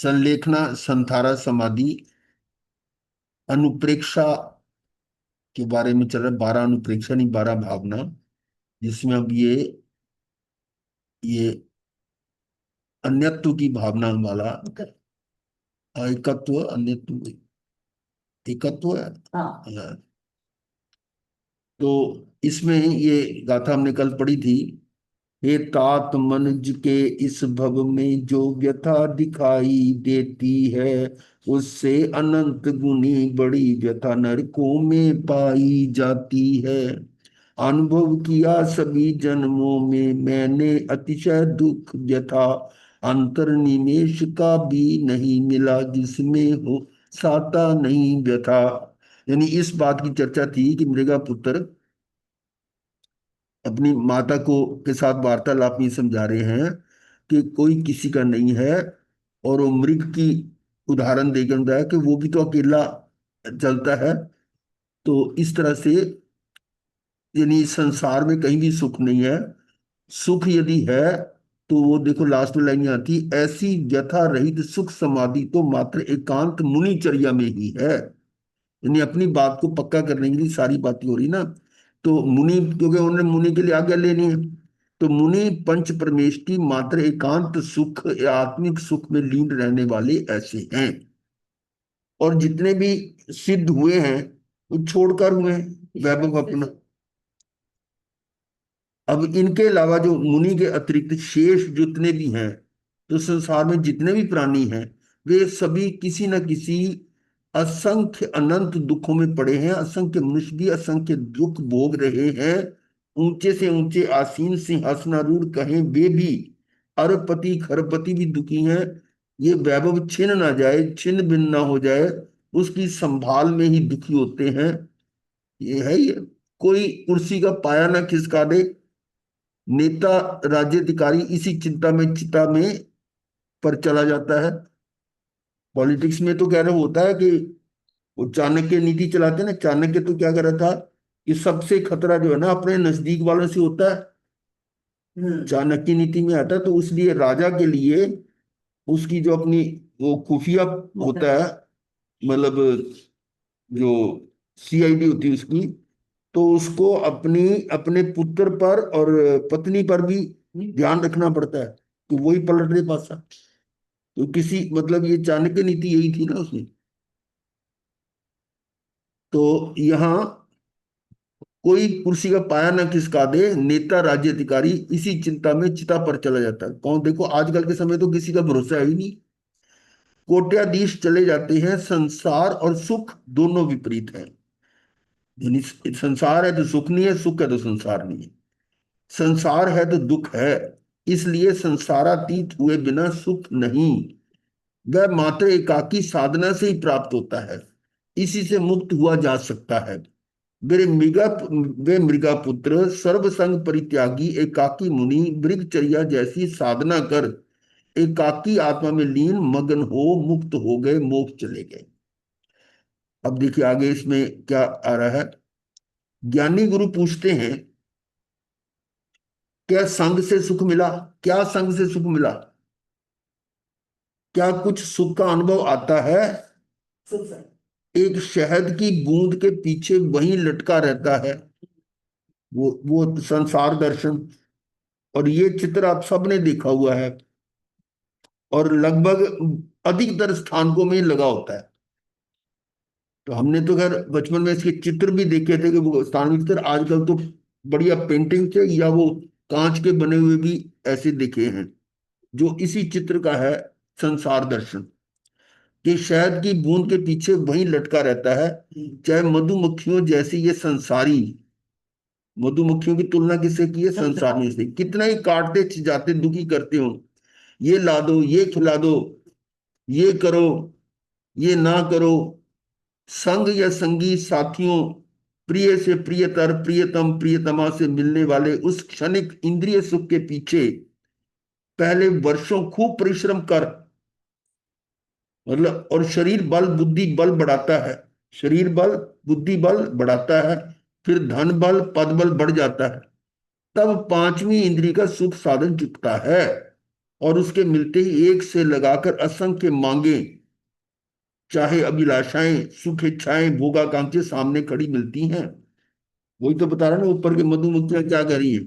संलेखना, संथारा, समाधि, अनुप्रेक्षा के बारे में चल रहा है। 12 अनुप्रेक्षा नहीं, 12 भावना, जिसमें अब ये अन्यत्व की भावना वाला एकत्व, अन्यत्व, एकत्व है। हाँ। तो इसमें ये गाथा हमने कल पढ़ी थी। हे तात मनुज के इस भव में जो व्यथा दिखाई देती है, उससे अनंत गुनी बड़ी व्यथा नरकों में पाई जाती है। अनुभव किया सभी जन्मों में मैंने अतिशय दुख व्यथा, अंतर्निमेष का भी नहीं मिला जिसमें हो साता नहीं व्यथा। यानी इस बात की चर्चा थी कि मृगा पुत्र अपनी माता को के साथ वार्तालाप में समझा रहे हैं कि कोई किसी का नहीं है, और वो मृग की उदाहरण देकर बताया कि वो भी तो अकेला चलता है। तो इस तरह से यानी संसार में कहीं भी सुख नहीं है। सुख यदि है तो वो देखो लास्ट में लाइन आती, ऐसी व्यथा रहित सुख समाधि तो मात्र एकांत मुनिचर्या में ही है। यानी अपनी बात को पक्का करने के लिए सारी बातें हो रही ना। तो मुनि, क्योंकि उन्होंने मुनि के लिए आज्ञा लेनी है, तो मुनि पंच परमेश की मात्र एकांत सुख या आत्मिक सुख में लीन रहने वाले ऐसे हैं। और जितने भी सिद्ध हुए हैं वो छोड़कर हुए हैं वैभव अपना। अब इनके अलावा जो मुनि के अतिरिक्त शेष जितने भी हैं, तो संसार में जितने भी प्राणी हैं, वे सभी किसी न किसी असंख्य अनंत दुखों में पड़े हैं। असंख्य मनुष्य भी असंख्य दुख भोग रहे हैं। ऊंचे से ऊंचे आसीन सिंहासनारूढ़ कहें वे भी, अरबपति खरबपति भी दुखी हैं। ये वैभव छिन ना जाए, छिन्न भिन्न ना हो जाए, उसकी संभाल में ही दुखी होते हैं। ये है ये। कोई कुर्सी का पाया ना खिसका दे, नेता राज्याधिकारी इसी चिंता में चिता में पर चला जाता है। पॉलिटिक्स में तो कह रहे होता है कि वो चाणक्य नीति चलाते हैं ना। चाणक्य तो क्या कर रहा था कि सबसे खतरा जो है ना अपने नजदीक वालों से होता है। चाणक्य नीति में आता है। तो इसलिए राजा के लिए उसकी जो अपनी वो खुफिया होता है, मतलब जो सीआईडी होती है उसकी, तो उसको अपनी अपने पुत्र पर और पत्नी पर भी ध्यान रखना पड़ता है कि वही पलट नहीं पासा। तो किसी मतलब ये चाणक्य नीति यही थी ना उसमें। तो यहाँ कोई कुर्सी का पाया न खिसका दे, नेता राज्याधिकारी इसी चिंता में चिता पर चला जाता है। कौन, देखो आजकल के समय तो किसी का भरोसा है ही नहीं। कोट्याधीश चले जाते हैं, संसार और सुख दोनों विपरीत है। यानी संसार है तो सुख नहीं है, सुख है तो संसार नहीं है। संसार है तो दुख है। इसलिए संसारातीत हुए बिना सुख नहीं। वह मात्र एकाकी साधना से ही प्राप्त होता है। इसी से मुक्त हुआ जा सकता है। वे मृगा पुत्र सर्वसंग परित्यागी एकाकी मुनि मृगचर्या जैसी साधना कर एकाकी आत्मा में लीन मग्न हो मुक्त हो गए, मोक्ष चले गए। अब देखिए आगे इसमें क्या आ रहा है। ज्ञानी गुरु पूछते हैं, क्या संग से सुख मिला? क्या संग से सुख मिला? क्या कुछ सुख का अनुभव आता है? एक शहद की बूंद के पीछे वही लटका रहता है, वो संसार दर्शन। और ये चित्र आप सबने देखा हुआ है, और लगभग अधिकतर स्थानकों में लगा होता है। तो हमने तो खैर बचपन में इसके चित्र भी देखे थे कि वो स्थानीय चित्र, आजकल तो बढ़िया पेंटिंग से या वो कांच के बने हुए भी ऐसे दिखे हैं जो इसी चित्र का है। संसार दर्शन कि शहद की बूंद के पीछे वही लटका रहता है, चाहे मधुमक्खियों जैसी ये संसारी। मधुमक्खियों की तुलना किससे की है? संसार में से। कितना ही काटते जाते दुखी करते हो, ये ला दो, ये खिला दो, ये करो, ये ना करो। संग या संगी साथियों, प्रिय से प्रियतर, प्रियतम प्रियतमा से मिलने वाले उस क्षणिक इंद्रिय सुख के पीछे पहले वर्षों खूब परिश्रम कर, मतलब, और शरीर बल बुद्धि बल बढ़ाता है। शरीर बल बुद्धि बल बढ़ाता है, फिर धन बल पद बल बढ़ जाता है। तब पांचवी इंद्री का सुख साधन जुटता है। और उसके मिलते ही एक से लगाकर असंख्य मांगे, चाहे अभिलाषाएं, सुख इच्छाएं, भोगाकांक्षी सामने खड़ी मिलती हैं। वही तो बता रहा ना, ऊपर के मधुमक्खियां क्या कर रही हैं?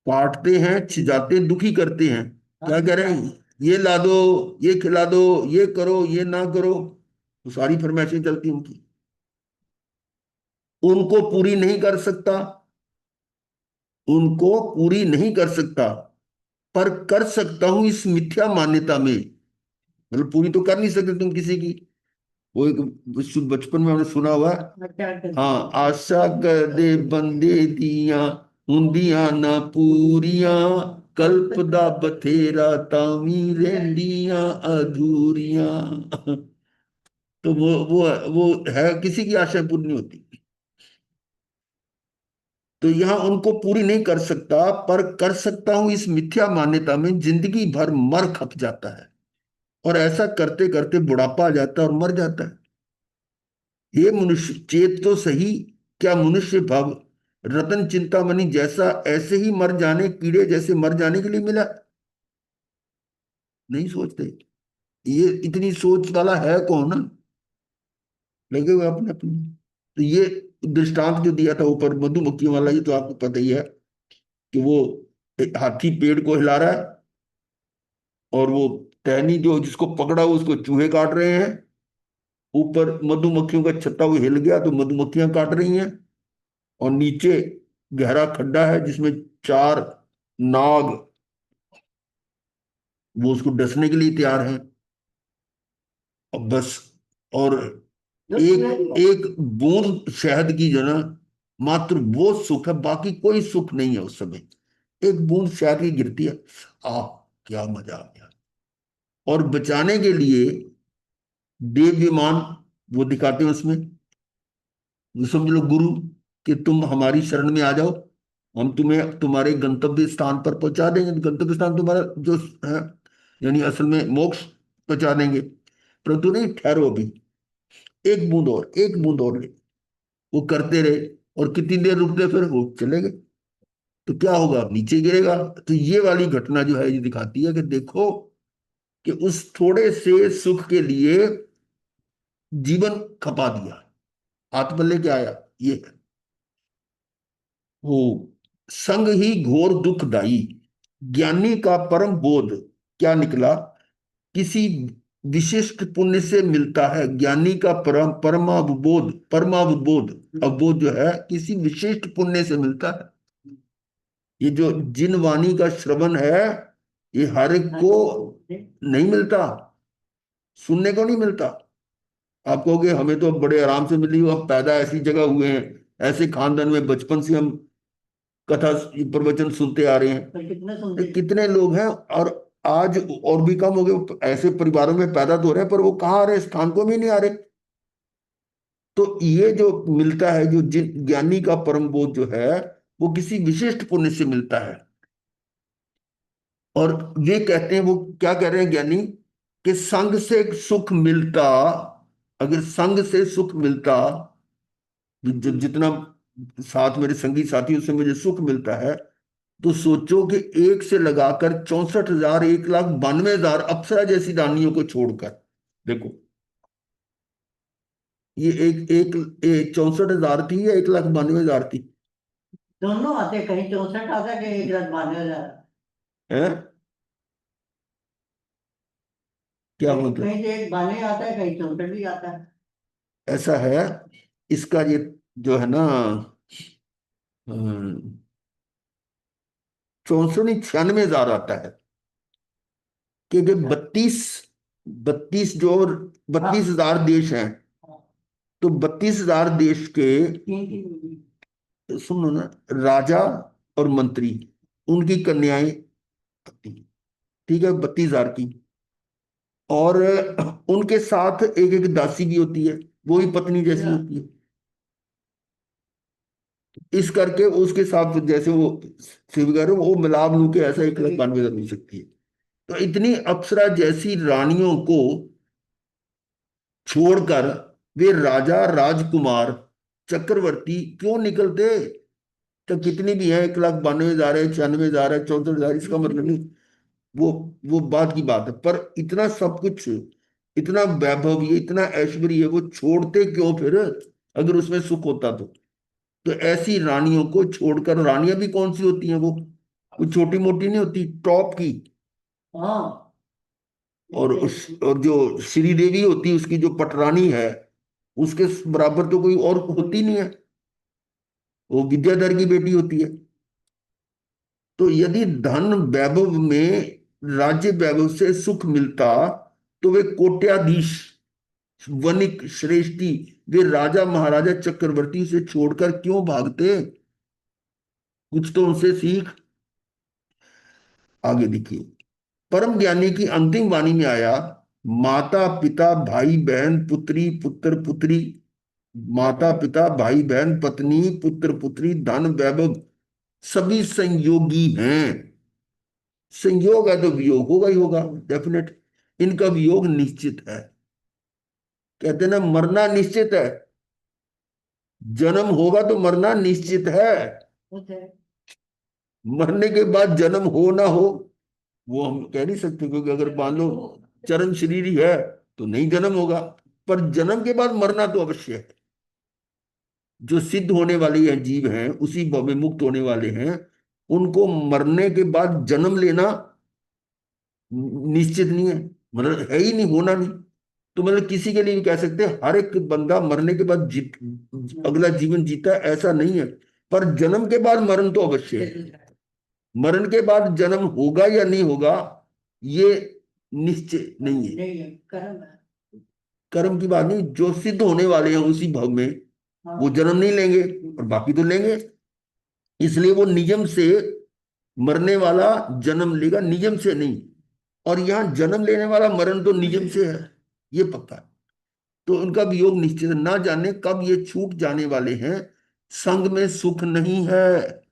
काटते हैं, छिजाते हैं, दुखी करते हैं। क्या कह रहे हैं? ये ला दो, ये खिला दो, ये करो, ये ना करो, तो सारी फरमाइशें चलती हैं उनकी। उनको पूरी नहीं कर सकता, उनको पूरी नहीं कर सकता, पर कर सकता हूं इस मिथ्या मान्यता में। मतलब पूरी तो कर नहीं सकते तुम किसी की। वो एक बचपन में हमने सुना हुआ है, हाँ, आशा कर दे बंदे दिया, हुंदियां ना पूरियां, कल्पदा बथेरा तावी रहंदियां अधूरियां। तो वो है, किसी की आशा पूरी नहीं होती। तो यहां उनको पूरी नहीं कर सकता, पर कर सकता हूं इस मिथ्या मान्यता में, जिंदगी भर मर खप जाता है। और ऐसा करते करते बुढ़ापा आ जाता है और मर जाता है। ये मनुष्य चेत तो सही, क्या मनुष्य भव रतन चिंतामणि जैसा ऐसे ही मर जाने, कीड़े जैसे मर जाने के लिए मिला? नहीं सोचते। ये इतनी सोच वाला है कौन? लगे हुए अपने अपने। तो ये दृष्टांत जो दिया था ऊपर मधुमक्खियों वाला, ये तो आपको पता ही है कि वो एक हाथी पेड़ को हिला रहा है, और वो टहनी जो जिसको पकड़ा उसको चूहे काट रहे हैं। ऊपर मधुमक्खियों का छत्ता वो हिल गया तो मधुमक्खियां काट रही हैं। और नीचे गहरा खड्डा है जिसमें चार नाग वो उसको डसने के लिए तैयार हैं। और बस, और एक एक बूंद शहद की जो ना, मात्र वो सुख है, बाकी कोई सुख नहीं है उस समय। एक बूंद शहद की गिरती है, आह, क्या मजा आ गया। और बचाने के लिए देव विमान वो दिखाते हैं उसमें। वो समझ लो गुरु, कि तुम हमारी शरण में आ जाओ, हम तुम्हें तुम्हारे गंतव्य स्थान पर पहुंचा देंगे। गंतव्य स्थान तुम्हारा जो है, यानी असल में मोक्ष पहुंचा देंगे। परंतु नहीं, ठहरो अभी, एक बूंद और, एक बूंद और ले। वो करते रहे, और कितनी देर रुकते, फिर वो चले गए। तो क्या होगा? नीचे गिरेगा। तो ये वाली घटना जो है ये दिखाती है कि देखो, कि उस थोड़े से सुख के लिए जीवन खपा दिया, हाथ पल्ले क्या आया, ये है। वो संग ही घोर दुखदाई, ज्ञानी का परम बोध क्या निकला, किसी विशिष्ट पुण्य से मिलता है। ज्ञानी का परमावबोध, परमावबोध, अवबोध जो है किसी विशिष्ट पुण्य से मिलता है। ये जो जिन वाणी का श्रवण है, ये हर एक को नहीं मिलता, सुनने को नहीं मिलता। आप कहोगे हमें तो बड़े आराम से मिली, हम पैदा ऐसी जगह हुए हैं, ऐसे खानदान में बचपन से हम कथा प्रवचन सुनते आ रहे हैं। पर कितने लोग हैं, और आज और भी कम हो गए ऐसे परिवारों में पैदा तो हो रहे हैं, पर वो कहाँ आ रहे, स्थान को भी नहीं आ रहे। तो ये जो मिलता है, जो जिन ज्ञानी का परम बोध जो है, वो किसी विशिष्ट पुण्य से मिलता है। और वे कहते हैं, वो क्या कह रहे हैं ज्ञानी, कि संग से सुख मिलता, अगर संग से सुख मिलता, जितना साथ मेरे संगी साथियों से मुझे सुख मिलता है, तो सोचो कि एक से लगाकर 64,000, 1,92,000 अप्सरा जैसी रानियों को छोड़कर, देखो, ये एक 64,000 थी या 1,92,000 थी? दोनों आते, कहीं 64 आता है, कहीं 1,92,000। है, क्या मतलब? कहीं से एक 92 आता है, कहीं 64 भी आता है। ऐसा है, इसका ये जो है ना, 64 नहीं, 96,000 आता है। क्योंकि 32 जो 32,000 देश हैं, तो 32,000 देश के, सुनो ना, राजा और मंत्री, उनकी कन्याएं आती हैं, ठीक है, 32,000 की। और उनके साथ एक एक दासी भी होती है, वो भी पत्नी जैसी होती है। इस करके उसके साथ जैसे वो सेविका है, वो मिलाप लू के ऐसा 1,92,000 हो सकती है। तो इतनी अप्सरा जैसी रानियों को छोड़कर वे राजा, राजकुमार, चक्रवर्ती क्यों निकलते? तो कितनी भी है, 1,92,000 है, 96,000 है, 64,000, इसका मतलब नहीं। वो वो बात की बात है, पर इतना सब कुछ, इतना वैभव, ये इतना ऐश्वर्य है, वो छोड़ते क्यों फिर, अगर उसमें सुख होता तो ऐसी रानियों को छोड़कर, रानियां भी कौन सी होती हैं वो छोटी मोटी नहीं होती, टॉप की। हाँ। और जो श्री देवी होती है, उसकी जो पटरानी है, उसके बराबर तो कोई और होती नहीं है, वो विद्याधर की बेटी होती है। तो यदि धन वैभव में, राज्य वैभव से सुख मिलता, तो वे कोट्याधीश, वणिक, श्रेष्ठी, वे राजा महाराजा चक्रवर्ती से छोड़कर क्यों भागते? कुछ तो उनसे सीख। आगे देखिए, परम ज्ञानी की अंतिम वाणी में आया, माता पिता भाई बहन पुत्री पुत्र पुत्री, माता पिता भाई बहन पत्नी पुत्र पुत्री धन वैभव सभी संयोगी हैं। संयोग है तो वियोग होगा ही होगा, डेफिनेट। इनका वियोग निश्चित है। कहते हैं ना, मरना निश्चित है। जन्म होगा तो मरना निश्चित है। मरने के बाद जन्म हो ना हो, वो हम कह नहीं सकते, क्योंकि अगर मान लो चरण शरीर ही है तो नहीं जन्म होगा, पर जन्म के बाद मरना तो अवश्य है। जो सिद्ध होने वाली है जीव हैं, उसी भव में मुक्त होने वाले हैं, उनको मरने के बाद जन्म लेना निश्चित नहीं है, मतलब है ही नहीं, होना नहीं। तो मतलब किसी के लिए भी कह सकते हैं हर एक बंदा मरने के बाद अगला जीवन जीता है, ऐसा नहीं है। पर जन्म के बाद मरण तो अवश्य है। मरण के बाद जन्म होगा या नहीं होगा, ये निश्चय नहीं है। नहीं है, कर्म है। कर्म की बात नहीं, जो सिद्ध होने वाले हैं उसी भव में, वो हाँ। जन्म नहीं लेंगे, और बाकी तो लेंगे। इसलिए वो नियम से, मरने वाला जन्म लेगा, नियम से नहीं। और यहाँ जन्म लेने वाला मरण तो नियम से है, ये पक्का है। तो उनका वियोग निश्चित है। ना जाने कब ये छूट जाने वाले हैं। संग में सुख नहीं है,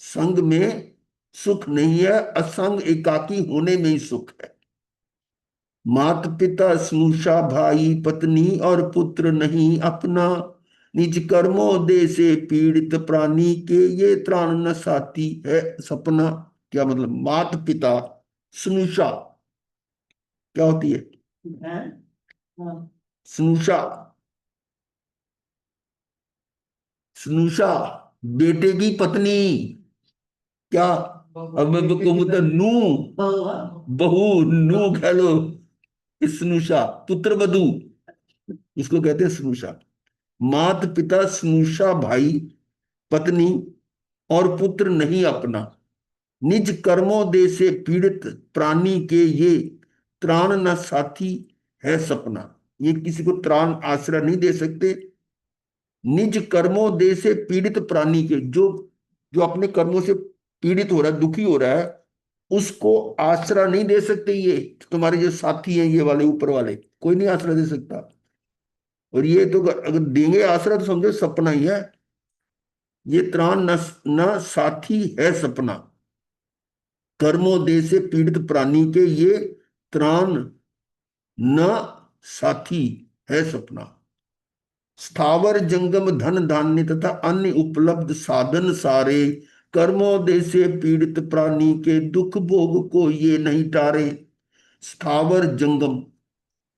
संग में सुख नहीं है, असंग एकाकी होने में ही सुख है। मात पिता स्नुषा भाई पत्नी और पुत्र नहीं अपना, निज कर्मों दे से पीड़ित प्राणी के ये त्राण न साथी है सपना। क्या मतलब? मात पिता स्नुषा क्या होती है? हैं? हाँ। स्नुषा, स्नुषा बेटे की पत्नी। क्या? अब मैं को मतलब नू, बहु। बहू, नू कह लो, स्नुषा पुत्र वधू, इसको कहते हैं स्नुषा। मात पिता स्नुषा भाई पत्नी और पुत्र नहीं अपना, निज कर्मों दे से पीड़ित प्राणी के ये त्राण न साथी है सपना। ये किसी को त्राण आश्रय नहीं दे सकते। निज कर्मों दे से पीड़ित प्राणी के, जो जो अपने कर्मों से पीड़ित हो रहा है, दुखी हो रहा है, उसको आश्रय नहीं दे सकते। ये तुम्हारे जो साथी हैं, ये वाले ऊपर वाले, कोई नहीं आश्रय दे सकता। और ये तो अगर देंगे आश्रय तो समझो सपना ही है। ये त्राण न, न साथी है सपना, कर्मोदय से पीड़ित प्राणी के ये त्राण न साथी है सपना। स्थावर जंगम धन धान्य तथा अन्य उपलब्ध साधन सारे, कर्मोदय से पीड़ित प्राणी के दुख भोग को ये नहीं टारे। स्थावर जंगम,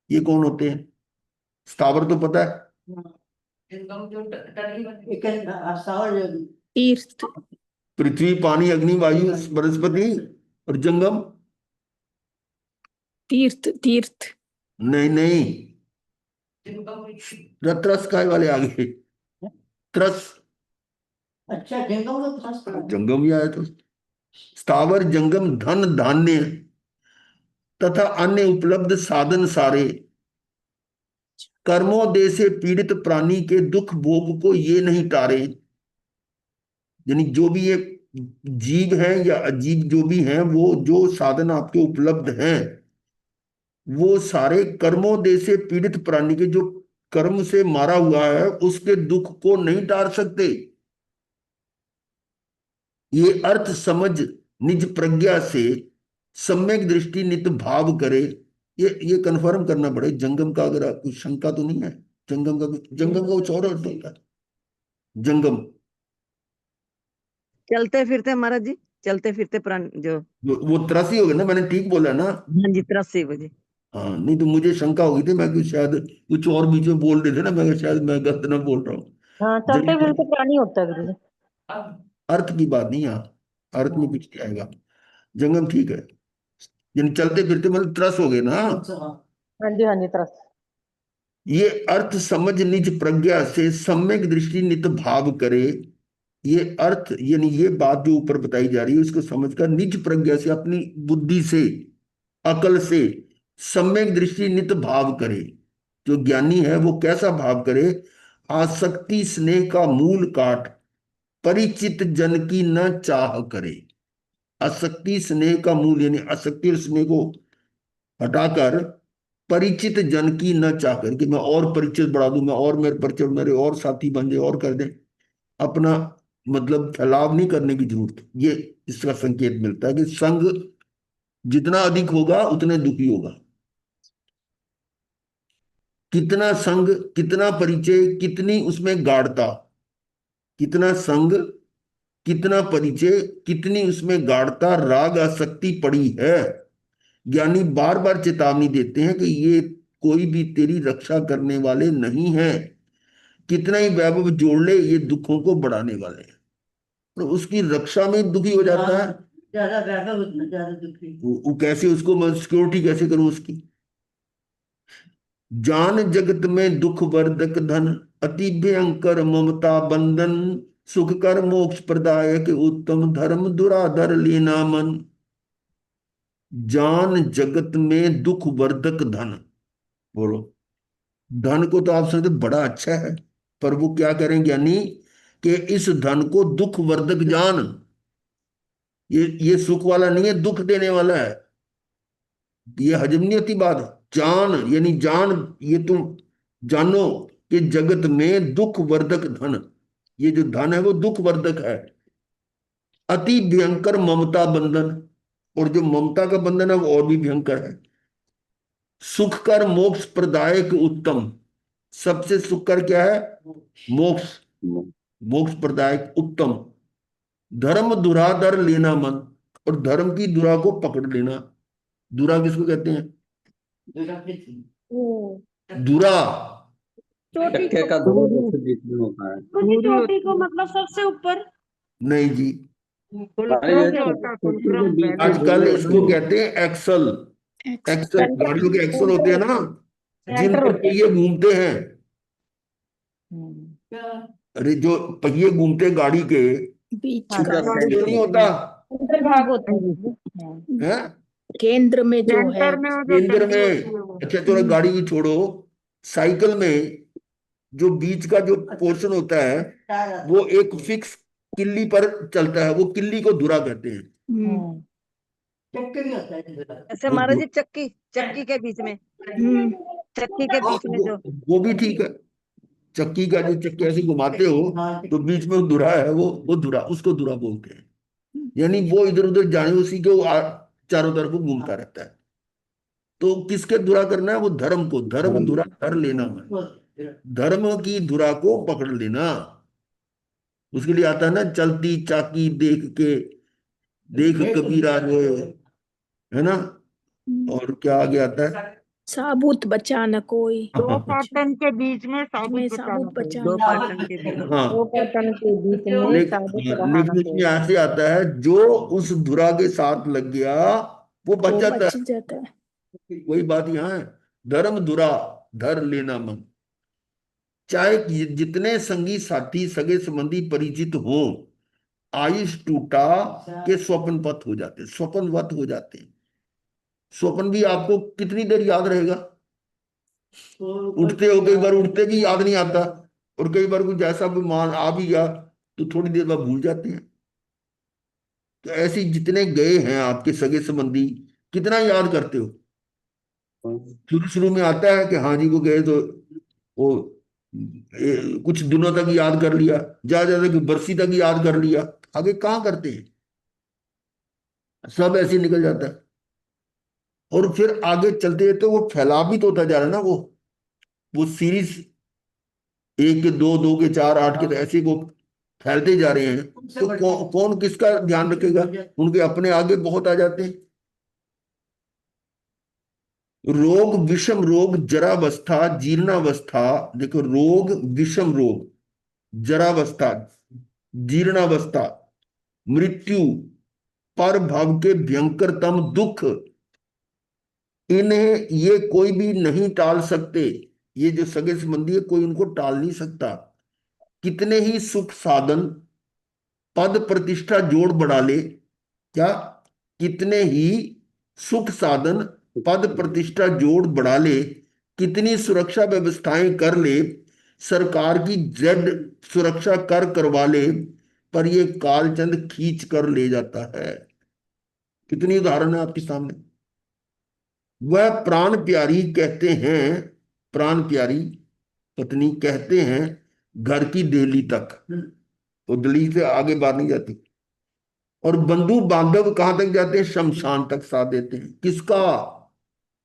ये कौन होते हैं? स्थावर तो पता है, लेकिन सावर तीर्थ। पृथ्वी पानी अग्नि वायु वनस्पति। और जंगम? तीर्थ तीर्थ। नहीं नहीं, रत्रस काय वाले आगे, त्रस। अच्छा, जंगल में फंस पड़ा। जंगम भी आया तो। स्थावर जंगम धन धान्य तथा अन्य उपलब्ध साधन सारे, कर्मों दे से पीड़ित प्राणी के दुख भोग को ये नहीं टारे। यानी जो भी ये जीव है या अजीब जो भी हैं, वो जो साधन आपके उपलब्ध हैं, वो सारे कर्मों दे से पीड़ित प्राणी के, जो कर्म से मारा हुआ है, उसके दुख को नहीं टार सकते। ये अर्थ समझ निज प्रज्ञा से सम्यक दृष्टि नित भाव करे। ये कंफर्म करना पड़े जंगम का, अगर कुछ शंका तो नहीं है। जंगम का कुछ और अर्थ होता है जंगम। चलते फिरते महाराज जी, चलते फिरते प्राणी जो। वो त्रासी हो गया ना, मैंने ठीक बोला ना? हाँ जी, 83 बजे। हाँ, नहीं तो मुझे शंका होगी थी, मैं कुछ शायद कुछ और बीच में बोल रहे थे ना, मैं कहा शायद मैं गलत ना बोल रहा हूँ। हाँ, चलते फिरते जंगम प्राणी होता है गुरु जी। अर्थ की बात नहीं, यहाँ अर्थ में कुछ नहीं आएगा। जंगम ठीक है, यानी चलते फिरते मतलब त्रस हो गए ना। हाँ जी, हाँ जी, तरस। ये अर्थ समझ निज प्रज्ञा से सम्यक दृष्टि नित भाव करे। ये अर्थ यानी ये बात जो ऊपर बताई जा रही है उसको समझकर निज प्रज्ञा से, अपनी बुद्धि से, अकल से सम्यक दृष्टि नित भाव करे। जो ज्ञानी है वो कैसा भाव करे? आसक्ति स्नेह का मूल काट, परिचित जन की न चाह करे। आसक्ति स्नेह का मूल यानी आसक्ति और स्नेह को हटाकर परिचित जन की न चाह कर, कि मैं और परिचित बढ़ा दूं, मैं और मेरे परिचय, मेरे और साथी बन जाए और कर दें, अपना मतलब फैलाव नहीं करने की जरूरत। ये इसका संकेत मिलता है कि संग जितना अधिक होगा उतने दुखी होगा। कितना संग, कितना परिचय, कितनी उसमें गाढ़ता। कितना संग, कितना परिचय, कितनी उसमें गाढ़ता, राग आसक्ति पड़ी है। ज्ञानी बार बार चेतावनी देते हैं कि ये कोई भी तेरी रक्षा करने वाले नहीं है। कितना ही वैभव जोड़ ले, ये दुखों को बढ़ाने वाले हैं। तो उसकी रक्षा में दुखी हो जाता है। ज्यादा वैभव उतना ज्यादा दुखी। वो कैसे, उसको मैं सिक्योरिटी कैसे करूं उसकी? जान जगत में दुख वर्धक धन, अति भयंकर ममता बंधन, सुख कर मोक्ष प्रदायक उत्तम, धर्म दुराधर लीना मन। जान जगत में दुख वर्धक धन, बोलो। धन को तो आप समझते बड़ा अच्छा है, पर वो क्या करें ज्ञानी कि इस धन को दुख वर्धक जान। ये सुख वाला नहीं है, दुख देने वाला है। ये हजम नहीं होती बात। जान यानी जान, ये तुम जानो कि जगत में दुख वर्धक धन, ये जो धन है वो दुख वर्धक है। अति भयंकर ममता बंधन, और जो ममता का बंधन है वो और भी भयंकर है। सुख कर मोक्ष प्रदायक उत्तम, सबसे सुखकर क्या है? मोक्ष, मोक्ष प्रदायक उत्तम। धर्म दुराधर लेना मन, और धर्म की धुरा को पकड़ लेना। धुरा किसको कहते हैं? वो धुरा, चोटी चक्के का को धुआं जैसे बीच में होता है। चोटी को मतलब सबसे ऊपर नहीं जी, अरे ये चक्के के बीच में आजकल बोले इसको होते कहते हैं एक्सल। एक्सल, सेंटर गाड़ियों के एक्सल होते हैं ना, जिन सेंटर पर होता है। पहिए घूमते हैं। अरे जो पहिए घूमते हैं गाड़ी के, बीच हाँ, का उसमें जो नहीं होता सेंटर भाग होता है गुरु जी। है, केंद्र में जो है केंद्र में। अच्छा चलो गाड़ी की छोड़ो, साइकिल में जो बीच का जो पोर्शन होता है वो एक फिक्स किल्ली पर चलता है, वो किल्ली को धुरा कहते हैं। हम्म, चक्के भी होता है। ऐसे वो महाराज जी, चक्की चक्की के बीच में, हम्म, चक्की के हाँ, बीच में जो। वो भी ठीक है। चक्की का जो चक्की ऐसे घुमाते हो तो बीच में धुरा है, वो धुरा, उसको धुरा बोलते हैं। यानी वो इधर उधर जाने, उसी के चारों तरफ वो घूमता रहता है। तो किसके धुरा करना है? वो धर्म को, धर्म धुरा धर लेना है, धर्म की धुरा को पकड़ लेना। उसके लिए आता है ना, चलती चाकी देख के, देख कबीरा रोए, है ना? और क्या आगे आता है? साबुत बचा न कोई, दो पाटन के बीच में में साबुत साबुत बचा दो न पाटन के बीच में। हाँ, दो पाटन के बीच में साबुत रहा न लेकिन कोई। इसमें ऐसे आता है, जो उस धुरा के साथ लग गया वो बच वो जाता बच है। जाता है। वही बात यहाँ है, धर्म धुरा धर लेना मन। चाहे जितने संगी साथी सगे संबंधी परिचित हो, आयुष टूटा के स्वप्न पथ हो जाते, स्वप्नवत हो जाते हैं। स्वप्न भी आपको कितनी देर याद रहेगा? उठते हो, कई बार उठते भी याद नहीं आता, और कई बार कुछ ऐसा भी मान आ भी गया तो थोड़ी देर बाद भूल जाते हैं। तो ऐसे जितने गए हैं आपके सगे संबंधी, कितना याद करते हो? शुरू शुरू में आता है कि हाँ जी वो गए तो वो कुछ दिनों तक याद कर लिया, ज्यादा ज्यादा कि बरसी तक याद कर लिया, आगे कहाँ करते हैं? सब ऐसे ही निकल जाता है। और फिर आगे चलते तो वो फैलावित होता जा रहा है ना, वो सीरीज, एक के दो, दो के चार, आठ के, तो ऐसे वो फैलते जा रहे हैं, उनसे तो बढ़कर कौन किसका ध्यान रखेगा? उनके अपने आगे बहुत आ जाते हैं। रोग, विषम रोग, जरावस्था, जीर्णावस्था। देखो, रोग, विषम रोग, जरावस्था, जीर्णावस्था, मृत्यु, पर भव के भयंकरतम दुख, इन्हें ये कोई भी नहीं टाल सकते। ये जो सगे संबंधी है, कोई उनको टाल नहीं सकता। कितने ही सुख साधन, पद प्रतिष्ठा जोड़ बढ़ा ले, क्या? कितने ही सुख साधन, पद प्रतिष्ठा जोड़ बढ़ा ले, कितनी सुरक्षा व्यवस्थाएं कर ले, सरकार की जेड सुरक्षा कर करवा ले, पर ये कालचंद खींच कर ले जाता है। कितनी उदाहरण है आपके सामने। वह प्राण प्यारी कहते हैं, प्राण प्यारी पत्नी कहते हैं, घर की देली तक, तो दिल्ली से आगे बात नहीं जाती। और बंधु बांधव कहां तक जाते हैं? शमशान तक साथ देते हैं। किसका?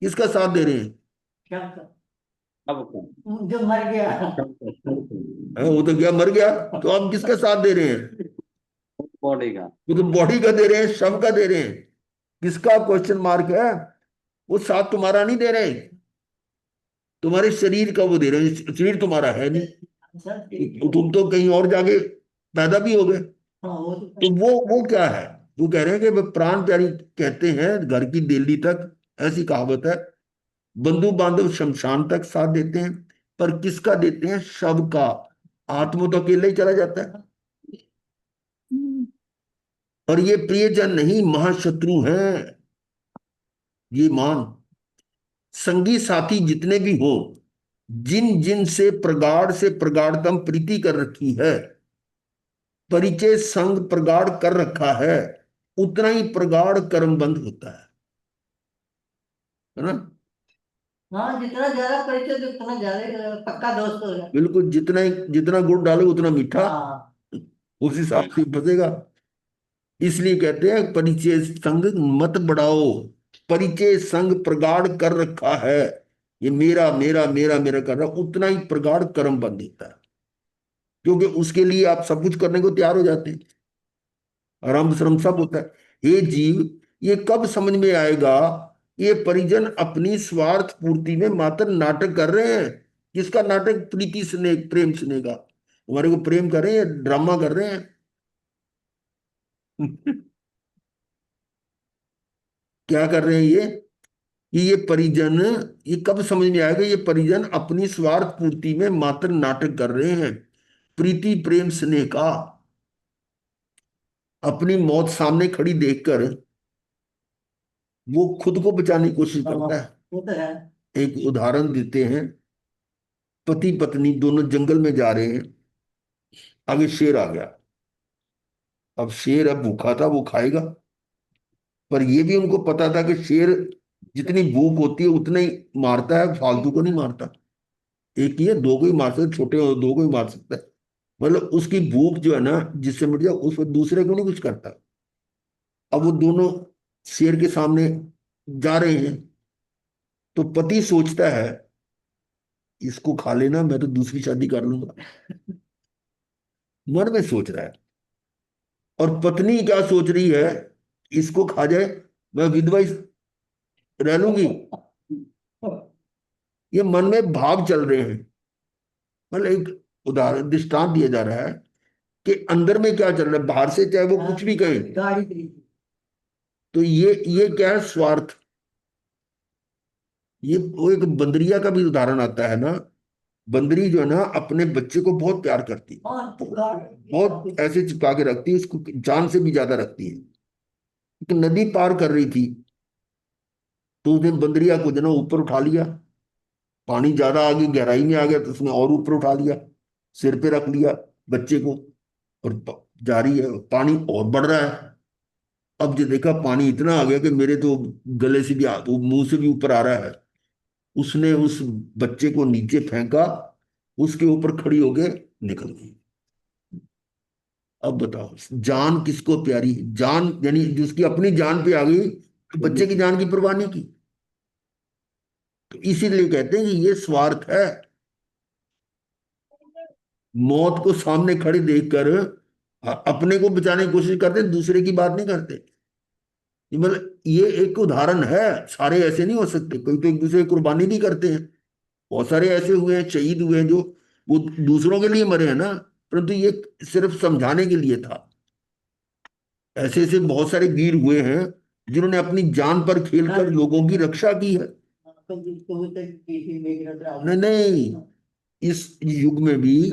किसका साथ दे रहे हैं? क्या कर- अब कौन? जो मर गया। वो तो गया, मर गया, तो अब किसका साथ दे रहे हैं? बॉडी का। वो तो बॉडी का दे रहे हैं, शव का दे रहे हैं। किसका क्वेश्चन मार्क है? वो साथ तुम्हारा नहीं दे रहे, तुम्हारे शरीर का वो दे रहे हैं। शरीर तुम्हारा है नहीं, सब ठीक। तुम तो कहीं और जाके पैदा भी हो गए। हाँ, वो तो वो क्या है? वो कह रहे हैं कि वो प्राण प्यारी कहते हैं, घर की देली तक, ऐसी कहावत है। बंधु बांधव शमशान तक साथ देते हैं, पर किसका देते हैं? शव का। आत्मा तो अकेले ही चला जाता है। हम्म, और ये प्रियजन नहीं, महाशत्रु हैं ये। मान संगी साथी जितने भी हो, जिन जिन से प्रगाढ़तम प्रीति कर रखी है, परिचय संग प्रगाढ़ कर रखा है, उतना ही प्रगाढ़ कर्म बंध होता है ना? हाँ, जितना ज्यादा परिचय तो उतना ज्यादा पक्का दोस्त हो जाए। बिल्कुल, जितना जितना गुड़ डालो उतना मीठा, हाँ, उस हिसाब से फंसेगा। इसलिए कहते हैं परिचय संग मत बढ़ाओ, परिचय संग प्रगाढ़ कर रखा है। ये मेरा मेरा मेरा मेरा कर रहा, उतना ही प्रगाढ़ कर्म बन देता है। क्योंकि उसके लिए आप सब कुछ करने को तैयार हो जाते हैं, आराम श्रम सब होता है। हे जीव, ये कब समझ में आएगा? ये परिजन अपनी स्वार्थ पूर्ति में मात्र नाटक कर रहे हैं। किसका नाटक? प्रीति स्नेह, प्रेम स्नेह का। हमारे को प्रेम कर रहे हैं, ड्रामा कर रहे हैं। क्या कर रहे हैं ये? कि ये परिजन, ये कब समझ में आएगा? ये परिजन अपनी स्वार्थ पूर्ति में मात्र नाटक कर रहे हैं, प्रीति प्रेम स्नेह का। अपनी मौत सामने खड़ी देखकर वो खुद को बचाने की कोशिश करता है। वो तो है। एक उदाहरण देते हैं। पति पत्नी दोनों जंगल में जा रहे हैं, आगे शेर आ गया। अब शेर अब भूखा था, वो खाएगा, पर ये भी उनको पता था कि शेर जितनी भूख होती है उतना ही मारता है, फालतू को नहीं मारता। एक ही है, दो को ही मार सकता, छोटे हो दो को ही मार सकता है। मतलब उसकी भूख जो है ना, जिससे मिट जाए, उस पर दूसरे को नहीं कुछ करता। अब वो दोनों शेर के सामने जा रहे हैं, तो पति सोचता है इसको खा लेना, मैं तो दूसरी शादी कर लूंगा, मन में सोच रहा है। और पत्नी क्या सोच रही है? इसको खा जाए, मैं विधवा ही रह लूंगी। ये मन में भाव चल रहे हैं। मतलब एक उदाहरण, दृष्टांत दिया जा रहा है कि अंदर में क्या चल रहा है, बाहर से चाहे वो कुछ भी कहे। गाड़ी खरीदी। तो ये क्या है? स्वार्थ। ये वो एक बंदरिया का भी उदाहरण आता है ना। बंदरी जो है ना, अपने बच्चे को बहुत प्यार करती है, और पुकार। बहुत ऐसे चिपका के रखती है, उसको जान से भी ज्यादा रखती है। एक नदी पार कर रही थी, तो उसने बंदरिया को जो ना ऊपर उठा लिया। पानी ज्यादा आगे गहराई में आ गया, तो उसने और ऊपर उठा लिया, सिर पे रख लिया बच्चे को, और जा रही है, पानी और बढ़ रहा है। अब जो देखा, पानी इतना आ गया कि मेरे तो गले से भी वो मुंह से भी ऊपर आ रहा है। उसने उस बच्चे को नीचे फेंका, उसके ऊपर खड़ी होके निकल गई। अब बताओ, जान किसको प्यारी? जान यानी जिसकी अपनी जान पे आ गई, तो बच्चे की जान की परवाह नहीं की। तो इसीलिए कहते हैं कि ये स्वार्थ है। मौत को सामने खड़े देखकर अपने को बचाने की कोशिश करते, दूसरे की बात नहीं करते। ये मतलब ये एक उदाहरण है, सारे ऐसे नहीं हो सकते, कोई तो एक दूसरे की कुर्बानी भी करते हैं। बहुत सारे ऐसे हुए हैं, शहीद हुए हैं जो वो दूसरों के लिए मरे हैं ना, परंतु ये सिर्फ समझाने के लिए था। ऐसे ऐसे बहुत सारे वीर हुए हैं जिन्होंने अपनी जान पर खेलकर लोगों की रक्षा की है। नहीं नहीं, इस युग में भी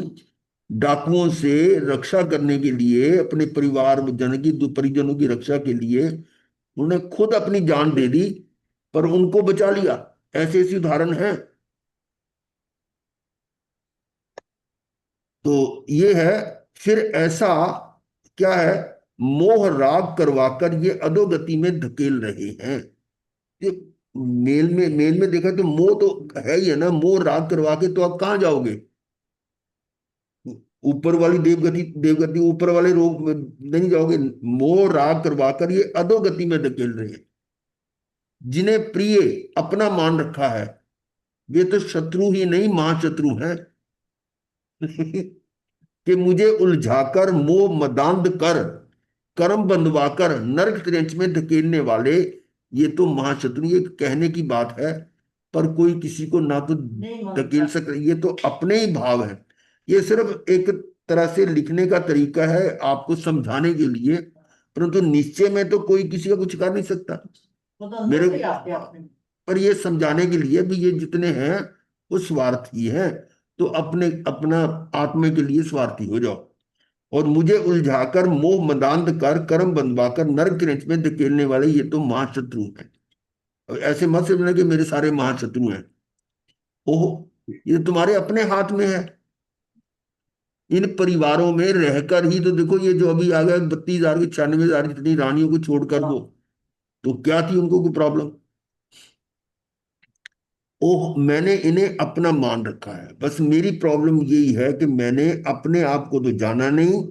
डाकुओं से रक्षा करने के लिए, अपने परिवार जन की परिजनों की रक्षा के लिए उन्होंने खुद अपनी जान दे दी, पर उनको बचा लिया। ऐसे ऐसे उदाहरण हैं। तो ये है। फिर ऐसा क्या है, मोह राग करवाकर ये अधोगति में धकेल रहे हैं। ये मेल में देखा तो मोह तो है ही है ना, मोह राग करवा के तो आप कहाँ जाओगे? ऊपर वाली देवगति, देवगति ऊपर वाले रोग में नहीं जाओगे। मोह राग करवाकर ये अधोगति में धकेल रहे हैं। जिन्हें प्रिय अपना मान रखा है वे तो शत्रु ही नहीं महाशत्रु हैं। कि मुझे उलझाकर मोह मदांध कर कर्म बंधवाकर नरक त्रेंच में धकेलने वाले ये तो महाशत्रु। ये कहने की बात है, पर कोई किसी को ना तो धकेल सके, ये तो अपने ही भाव है। ये सिर्फ एक तरह से लिखने का तरीका है आपको समझाने के लिए, परंतु निश्चय में तो कोई किसी का कुछ कर नहीं सकता। मेरे पर ये समझाने के लिए भी ये जितने हैं वो स्वार्थी हैं, तो अपने अपना आत्मा के लिए स्वार्थी हो जाओ। और मुझे उलझाकर मोह मदांध कर कर्म बंधवाकर नरक के में धकेलने वाले ये तो महाशत्रु हैं। और ऐसे मत समझना कि मेरे सारे महाशत्रु हैं। ओह, ये तुम्हारे अपने हाथ में है। इन परिवारों में रहकर ही तो देखो, ये जो अभी आ गया 32,000 की 96,000 जितनी रानियों को छोड़कर वो, तो क्या थी उनको कोई प्रॉब्लम? ओह, मैंने इन्हें अपना मान रखा है। बस मेरी प्रॉब्लम यही है कि मैंने अपने आप को तो जाना नहीं,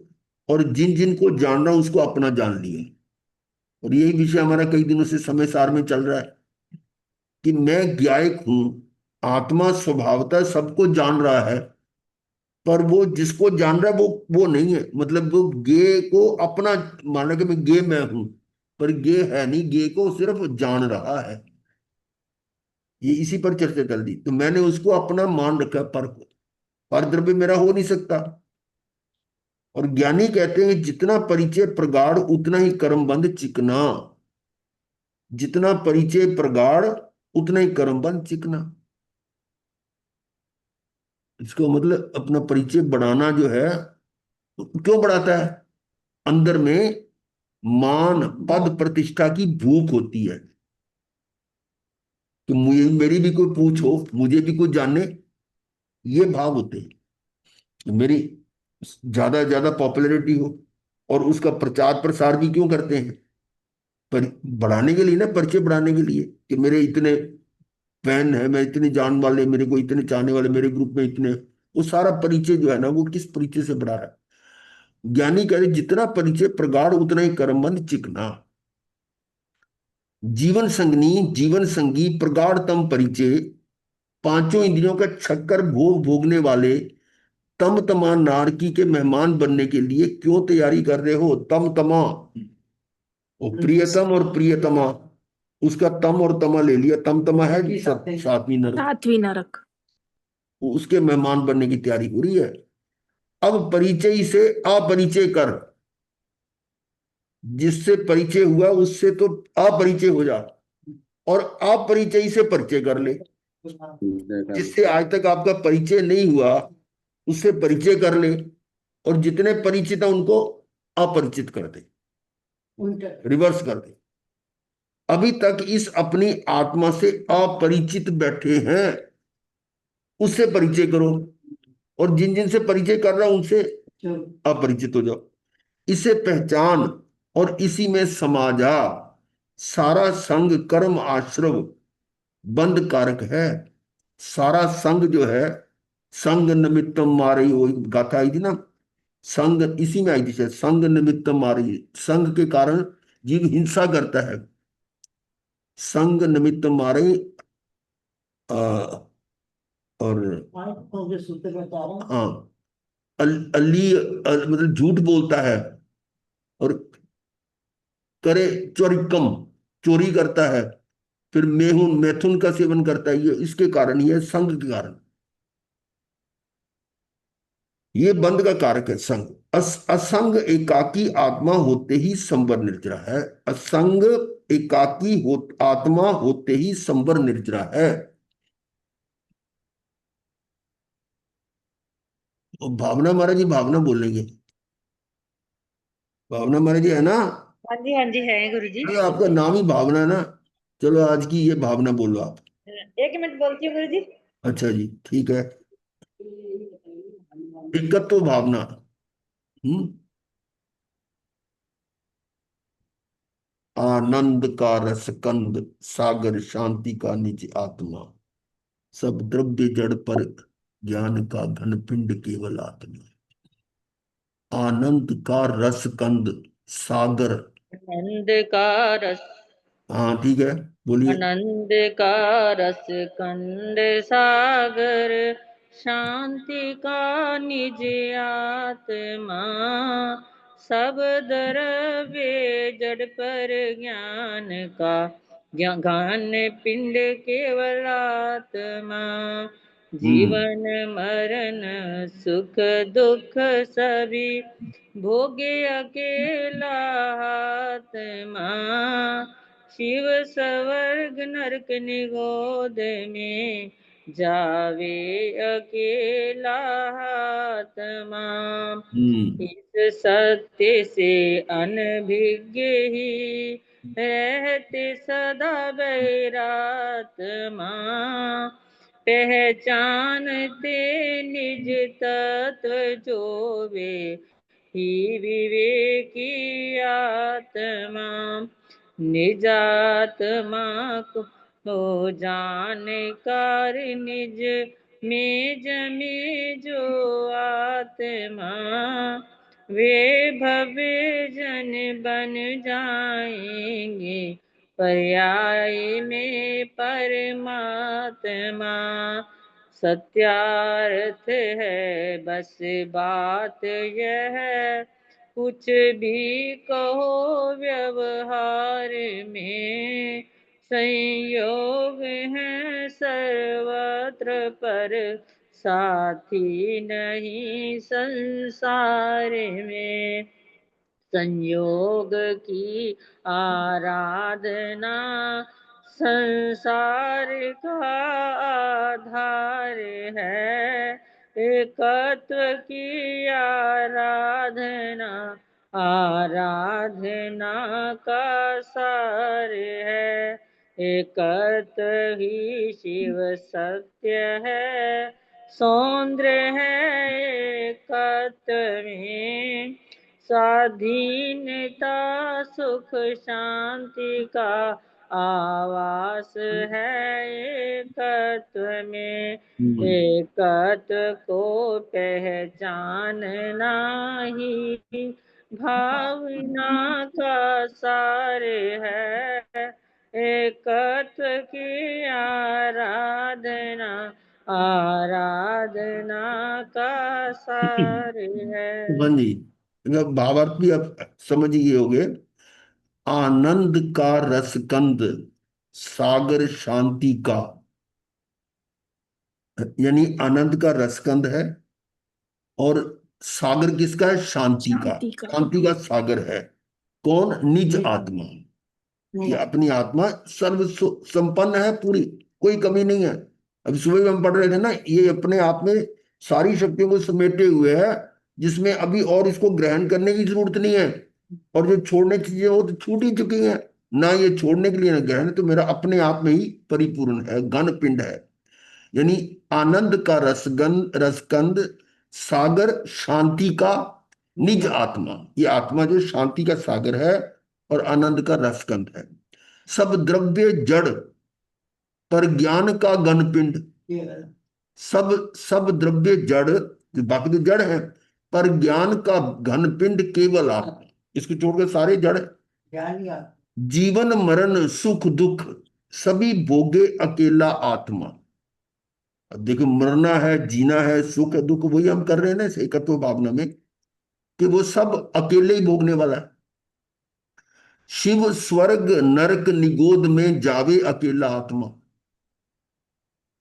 और जिन जिन को जान रहा हूं उसको अपना जान लिया। और यही विषय हमारा कई दिनों से समय सार में चल रहा है कि मैं ज्ञायक हूं। आत्मा स्वभावतः सबको जान रहा है, पर वो जिसको जान रहा है वो नहीं है। मतलब वो गे को अपना माना कि मैं गे मैं हूं, पर गे है नहीं, गे को सिर्फ जान रहा है। ये इसी पर चर्चा चल रही। तो मैंने उसको अपना मान रखा, पर द्रव्य मेरा हो नहीं सकता। और ज्ञानी कहते हैं जितना परिचय प्रगाढ़ उतना ही कर्मबंध चिकना। जितना परिचय प्रगाढ़ उतना ही कर्मबंध चिकना। इसको मतलब अपना परिचय बढ़ाना जो है, क्यों बढ़ाता है? अंदर में मान पद प्रतिष्ठा की भूख होती है कि मुझे मेरी भी कोई पूछ हो, मुझे भी कोई जाने, ये भाव होते हैं। मेरी ज्यादा पॉपुलैरिटी हो, और उसका प्रचार प्रसार भी क्यों करते हैं? पर बढ़ाने के लिए ना, परिचय बढ़ाने के लिए कि मेरे इतने फैन है, मैं इतने जान वाले, मेरे को इतने चाहने वाले, मेरे ग्रुप में इतने। वो सारा परिचय जो है ना, वो किस परिचय से बढ़ा रहा है? ज्ञानी कह रहे जितना परिचय प्रगाढ़ उतना ही कर्मबंध चिकना। जीवन संगनी जीवन संगी प्रगाढ़तम परिचय, पांचों इंद्रियों का छक्कर भोग भोगने वाले तम तमा नारकी के मेहमान बनने के लिए क्यों तैयारी कर रहे हो? तम तमा, वो प्रियतम और प्रियतमा, उसका तम और तमा ले लिया। तम तमा है कि सातवीं नरक, सातवीं नरक। उसके मेहमान बनने की तैयारी हो रही है। अब परिचय से अपरिचय कर, जिससे परिचय हुआ उससे तो अपरिचय हो जा, और अपरिचय से परिचय कर ले। जिससे आज तक आपका परिचय नहीं हुआ उससे परिचय कर ले, और जितने परिचित है उनको अपरिचित कर दे, रिवर्स कर दे। अभी तक इस अपनी आत्मा से अपरिचित बैठे हैं, उससे परिचय करो, और जिन जिन से परिचय कर रहा हूं उनसे अपरिचित हो जाओ। इसे पहचान और इसी में समा जा। सारा संग कर्म आश्रव बंध कारक है। सारा संग जो है, संग निमित्तम मारई, वो गाथा आई थी ना, संग इसी में आई थी शायद, संग निमित्तम मारई। संग के कारण जीव हिंसा करता है। संग निमित्तम मारई, और हाँ, मतलब झूठ बोलता है, और करे चोरिकम, चोरी करता है, फिर मेहुन मैथुन का सेवन करता है, ये इसके कारण, ये संग के कारण, ये बंध का कारक है संग। असंग एकाकी आत्मा होते ही संवर निर्जरा है। असंग एकाकी आत्मा होते ही संवर निर्जरा है। और भावना महाराज जी, भावना बोलेंगे। भावना महाराज जी है ना? हाँ जी, हाँ जी, है गुरु जी। अरे आपका नाम ही भावना है ना। चलो आज की ये भावना बोलो आप। 1 मिनट बोलती हूँ गुरु जी। अच्छा जी, ठीक है। एकत्व भावना। हम्म। आनंद का रसकंद, सागर शांति का निज आत्मा, सब द्रव्य जड़ पर ज्ञान का घन पिंड केवल आत्मा। आनंद का रसकंद, सागर। आनंद का रस, हाँ ठीक है, बोलिए। आनंद का रस कंद सागर, शांति का निज आत्मा, सब द्रव्य जड़ पर ज्ञान का ज्ञान पिंड केवल आत्मा, हम्म। जीवन मरण सुख दुख सभी भोगे अकेला आत्मा, शिव स्वर्ग नरक निगोद में जावे अकेला आत्मा, हम्म। इस सत्य से अनभिज्ञ ही रहते सदा बैरात्मा, पहचानते निज तत्व जो वे ही विवेकी आत्मा, निजात्मा को जानकार निज में जमे जो आत्मा, वे भव्य जन बन जाएंगे पर्याय में परमात्मा, सत्यार्थ है बस बात यह, कुछ भी कहो व्यवहार में, संयोग है सर्वत्र पर साथी नहीं संसार में, संयोग की आराधना संसार का आधार है, एकत्व की आराधना आराधना का सार है, एकत्व ही शिव सत्य है, सौंदर्य है एकत्व में, स्वाधीनता सुख शांति का आवास है एकत्व में, एकत्व को पहचानना ही भावना का सार है, एकत्व की आराधना आराधना का सार हाँ है। जी, मतलब भावार्थ भी आप समझ ही गए होगे। आनंद का रसकंद, सागर शांति का, यानी आनंद का रसकंद है, और सागर किसका है? शांति का। शांति का। शांति का सागर है कौन? निज आत्मा। ये अपनी आत्मा सर्व संपन्न है, पूरी, कोई कमी नहीं है। अभी सुबह में हम पढ़ रहे थे ना, ये अपने आप में सारी शक्तियों को समेटे हुए है, जिसमें अभी और इसको ग्रहण करने की जरूरत नहीं है, और जो छोड़ने की चीजें वो तो छूट ही चुकी हैं। ना ये छोड़ने के लिए ना ग्रहण, तो मेरा अपने आप में ही परिपूर्ण है, घन पिंड है। यानी आनंद का रसकंद, सागर शांति का, निज आत्मा। ये आत्मा जो शांति का सागर है और आनंद का रसकंद है। सब द्रव्य जड़ पर ज्ञान का घन पिंड। सब सब द्रव्य जड़, जो बाकी तो जड़ है, पर ज्ञान का घन पिंड केवल आत्मा। इसको छोड़कर सारे जड़ है। जीवन मरण सुख दुख सभी भोगे अकेला आत्मा। अब देखो, मरना है, जीना है, सुख है, दुख, वही हम कर रहे हैं ना इस एकत्व भावना में, सुख है, दुख, वही हम कर रहे हैं ना इस एकत्व भावना में, कि वो सब अकेले ही भोगने वाला है। शिव स्वर्ग नरक निगोद में जावे अकेला आत्मा।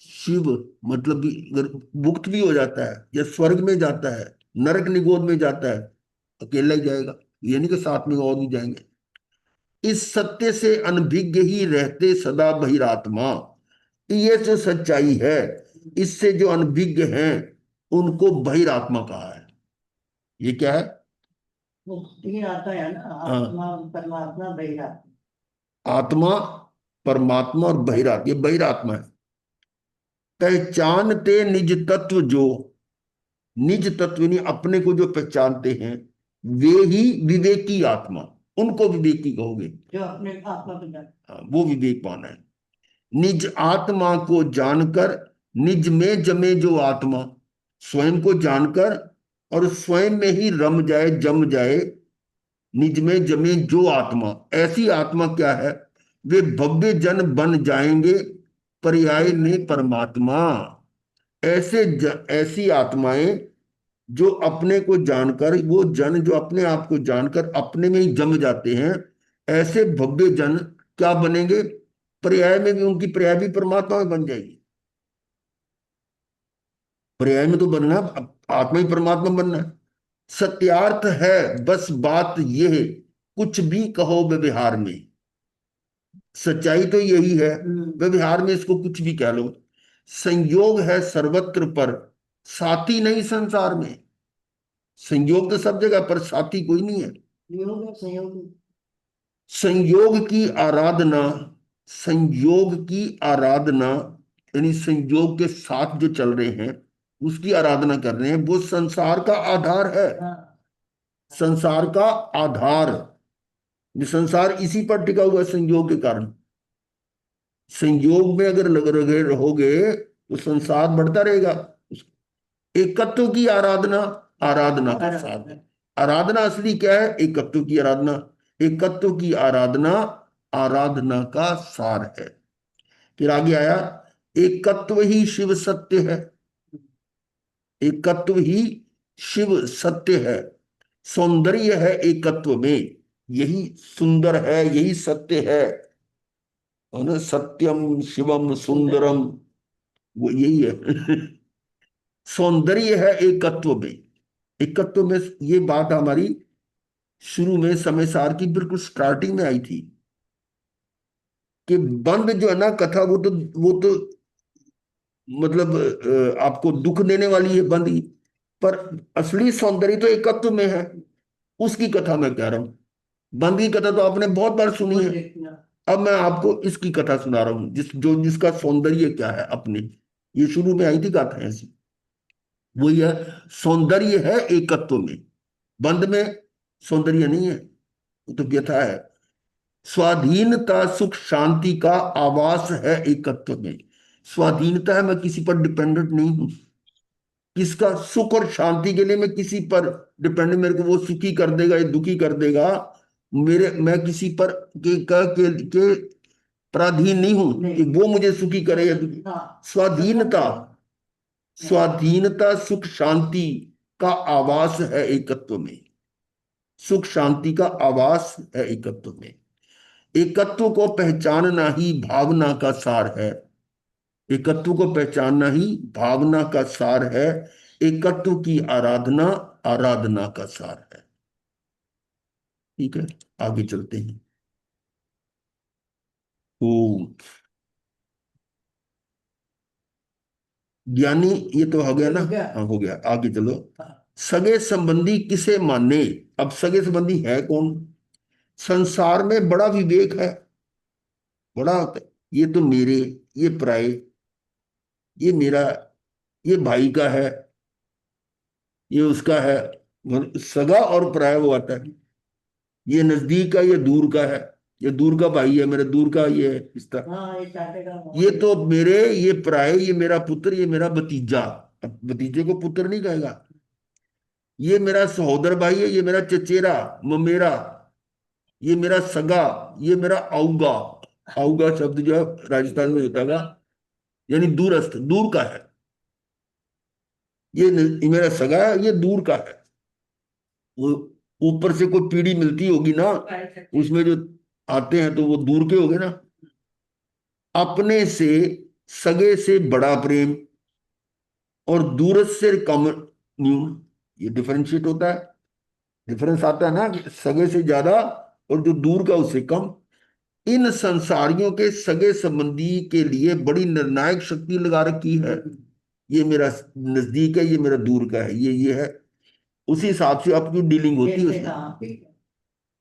शिव मतलब कि अगर मुक्त भी हो जाता है या स्वर्ग में जाता है, नरक निगोद में जाता है, अकेला ही जाएगा, ये नहीं कि साथ में और भी जाएंगे। इस सत्य से अनभिज्ञ ही रहते सदा बहिरात्मा। ये जो सच्चाई है, इससे जो अनभिज्ञ हैं उनको बहिरात्मा कहा है। ये क्या है? वो तीन आता है ना, हाँ, आत्मा परमात्मा बहिरात्मा। आत्मा, परमात्मा और बहिरात्मा, ये बहिरात्मा है। पहचानते निज तत्व जो, निज तत्व नहीं, अपने को जो पहचानते हैं, वे ही विवेकी आत्मा, उनको विवेकी कहोगे। जो अपने आत्मा को जानता हाँ, वो विवेकवान है। निज आत्मा को जानकर, निज में जमे जो आत्मा, स्वयं को जानकर और स्वयं में ही रम जाए, जम जाए, निज में जमे जो आत्मा, ऐसी आत्मा क्या है? वे भव्य जन बन जाएंगे पर्याय में परमात्मा। ऐसी आत्माएं जो अपने को जानकर, वो जन जो अपने आप को जानकर अपने में ही जम जाते हैं, ऐसे भव्य जन क्या बनेंगे? पर्याय में भी, उनकी पर्याय भी परमात्मा में बन जाएगी। पर्याय में तो बनना, आत्मा ही परमात्मा बनना है। सत्यार्थ है बस बात यह, कुछ भी कहो व्यवहार में। सच्चाई तो यही है, व्यवहार में इसको कुछ भी कह लो। संयोग है सर्वत्र पर, साथी नहीं संसार में। संयोग तो सब जगह पर, साथी कोई नहीं है। योग है, संयोग है। संयोग की आराधना, संयोग की आराधना यानी संयोग के साथ जो चल रहे हैं उसकी आराधना कर रहे हैं, वो संसार का आधार है। हाँ, संसार का आधार, ये संसार इसी पर टिका हुआ है संयोग के कारण। संयोग में अगर लग रहे रहोगे तो संसार बढ़ता रहेगा। एकत्व की आराधना, आराधना का साधन। आराधना असली क्या है? एकत्व की आराधना। एकत्व की आराधना आराधना का सार है। फिर आगे आया, एकत्व ही शिव सत्य है। एकत्व ही शिव सत्य है। सौंदर्य है एकत्व में, यही सुंदर है, यही सत्य है। और ना, सत्यम शिवम सुंदरम, वो यही है। सौंदर्य है एकत्व में। एकत्व में ये बात हमारी शुरू में समय सार की बिल्कुल स्टार्टिंग में आई थी कि बंद जो है ना कथा, वो तो मतलब आपको दुख देने वाली है बंद ही, पर असली सौंदर्य तो एकत्व में है। उसकी कथा मैं कह रहा हूं। बंद की कथा तो आपने बहुत बार सुनी है, अब मैं आपको इसकी कथा सुना रहा हूं, जिसका सौंदर्य क्या है अपने। ये शुरू में आई थी गाथा ऐसी, वही है। सौंदर्य है एकत्व में, बंद में सौंदर्य नहीं है, वो तो व्यथा है। स्वाधीनता सुख शांति का आवास है एकत्व में। स्वाधीनता है, मैं किसी पर डिपेंडेंट नहीं हूं। किसका? सुख और शांति के लिए मैं किसी पर डिपेंडेंट, मेरे को वो सुखी कर देगा या दुखी कर देगा, मैं किसी पर के पराधीन नहीं हूं कि वो मुझे सुखी करे या दुखी। स्वाधीनता, स्वाधीनता सुख शांति का आवास है एकत्व में। सुख शांति का आवास है एकत्व में। एकत्व को पहचानना ही भावना का सार है। एकत्व को पहचानना ही भावना का सार है। एकत्व की आराधना आराधना का सार है। ठीक है, आगे चलते हैं। ओम ज्ञानी, ये तो हो गया ना? हाँ, हो गया, आगे चलो। सगे संबंधी किसे माने? अब सगे संबंधी है कौन? संसार में बड़ा विवेक है, बड़ा होता है। ये तो मेरे, ये पराये, ये मेरा, ये भाई का है, ये उसका है। सगा और पराया वो आता है। ये नजदीक का, ये दूर का है। ये दूर का भाई है मेरा, दूर का ये है रिश्ता। हाँ, ये चाटे का ये तो मेरे, ये पराये, ये मेरा पुत्र, ये मेरा भतीजा। अब भतीजे को पुत्र नहीं कहेगा। ये मेरा सहोदर भाई है, ये मेरा चचेरा ममेरा, ये मेरा सगा, ये मेरा आऊगा। आऊगा शब्द जो है राजस्थान में होता है, यानी दूरस्थ, दूर का है। ये मेरा सगा है, ये दूर का है। वो ऊपर से कोई पीढ़ी मिलती होगी ना, उसमें जो आते हैं तो वो दूर के हो गए ना। अपने से सगे से बड़ा प्रेम और दूरस्थ से कम न्यून, ये डिफरेंशिएट होता है, डिफरेंस आता है ना कि सगे से ज्यादा और जो दूर का उससे कम। इन संसारियों के सगे संबंधी के लिए बड़ी निर्णायक शक्ति लगा रखी है। ये मेरा नजदीक है, ये मेरा दूर का है, ये है। उसी हिसाब से आपकी डीलिंग होती है उसमें।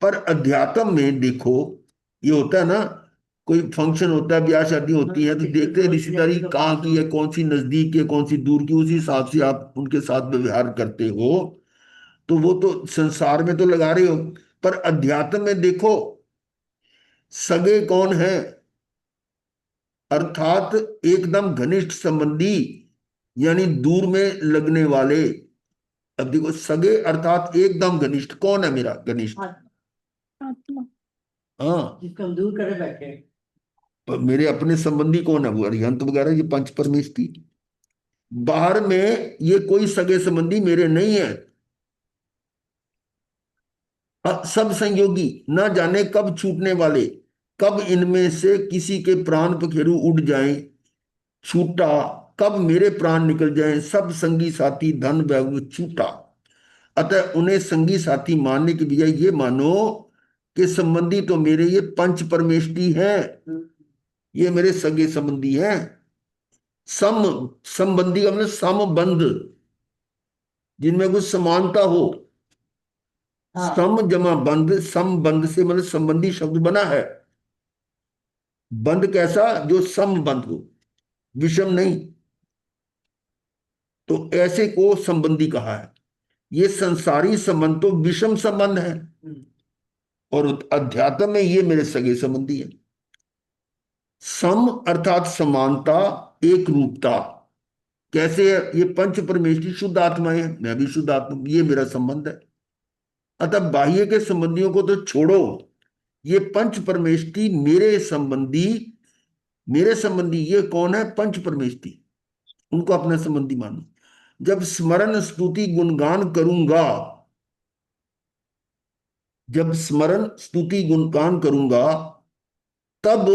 पर अध्यात्म में देखो, ये होता है ना, कोई फंक्शन होता है, ब्याह शादी होती है, तो देखते हैं रिश्तेदारी कहाँ की है, कौन सी नजदीक की है, कौन सी दूर की, उसी हिसाब से आप उनके साथ व्यवहार करते हो। तो वो तो संसार में तो लगा रहे हो, पर अध्यात्म में देखो सगे कौन है, अर्थात एकदम घनिष्ठ संबंधी, यानी दूर में लगने वाले। अब देखो सगे अर्थात एकदम घनिष्ठ, कौन है मेरा घनिष्ठ? आत्मा। हाँ, जिसको हम दूर करे बैठे। पर मेरे अपने संबंधी कौन है? वो अरिहंत वगैरह, ये पंच परमेष्ठी। बाहर में ये कोई सगे संबंधी मेरे नहीं है। सब संयोगी, ना जाने कब छूटने वाले, कब इनमें से किसी के प्राण पखेरु उड़ जाएं, छूटा कब मेरे प्राण निकल जाएं, सब संगी साथी धन वैभव छूटा। अतः उन्हें संगी साथी मानने की बजाय ये मानो कि संबंधी तो मेरे ये पंच परमेष्ठी हैं, ये मेरे सगे संबंधी हैं। सम संबंधी का मतलब समबंध, जिनमें कुछ समानता हो। हाँ। सम जमा बंध, संबंध से मतलब संबंधी शब्द बना है। बंध कैसा? जो समबंध हो, विषम नहीं। तो ऐसे को संबंधी कहा है। ये संसारी संबंध तो विषम संबंध है, और अध्यात्म में ये मेरे सगे संबंधी है। सम अर्थात समानता, एक रूपता। कैसे है? ये पंच परमेष्ठी शुद्ध आत्माएं हैं, मैं भी शुद्ध आत्मा, ये मेरा संबंध है। अतः बाह्य के संबंधियों को तो छोड़ो, ये पंच परमेष्ठी मेरे संबंधी, मेरे संबंधी ये कौन है? पंच परमेष्ठी, उनको अपना संबंधी मानो। जब स्मरण स्तुति गुणगान करूंगा, जब स्मरण स्तुति गुणगान करूंगा, तब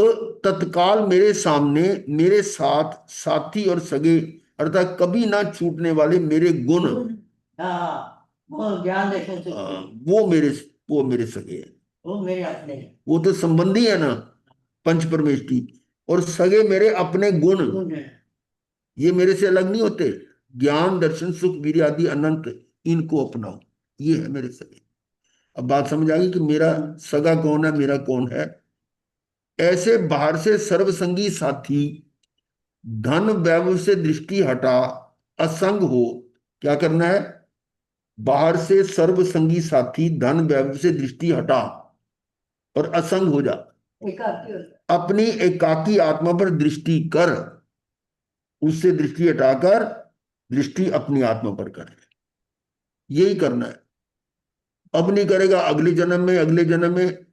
तत्काल मेरे सामने मेरे साथ साथी और सगे, अर्थात कभी ना छूटने वाले मेरे गुण, हाँ, वो ज्ञान दर्शन से वो मेरे, वो मेरे सगे हैं। वो मेरे अपने हैं। वो तो संबंधी है ना, पंच परमेष्ठी। और सगे मेरे अपने गुण, गुण है। ये मेरे से अलग नहीं होते। ज्ञान दर्शन सुख वीर्य आदि अनंत, इनको अपनाओ, ये है मेरे सगे। अब बात समझ आ गई कि मेरा सगा कौन है, मेरा कौन है। ऐसे बाहर से सर्वसंगी साथी धन वैभव से दृष्टि हटा असंग हो। क्या करना है? बाहर से सर्वसंगी साथी धन वैभव से दृष्टि हटा और असंग हो जा। एकाकी होता अपनी एकाकी आत्मा पर दृष्टि कर, उससे दृष्टि हटाकर दृष्टि अपनी आत्मा पर कर, यही करना है। अब नहीं करेगा, अगले जन्म में, अगले जन्म में,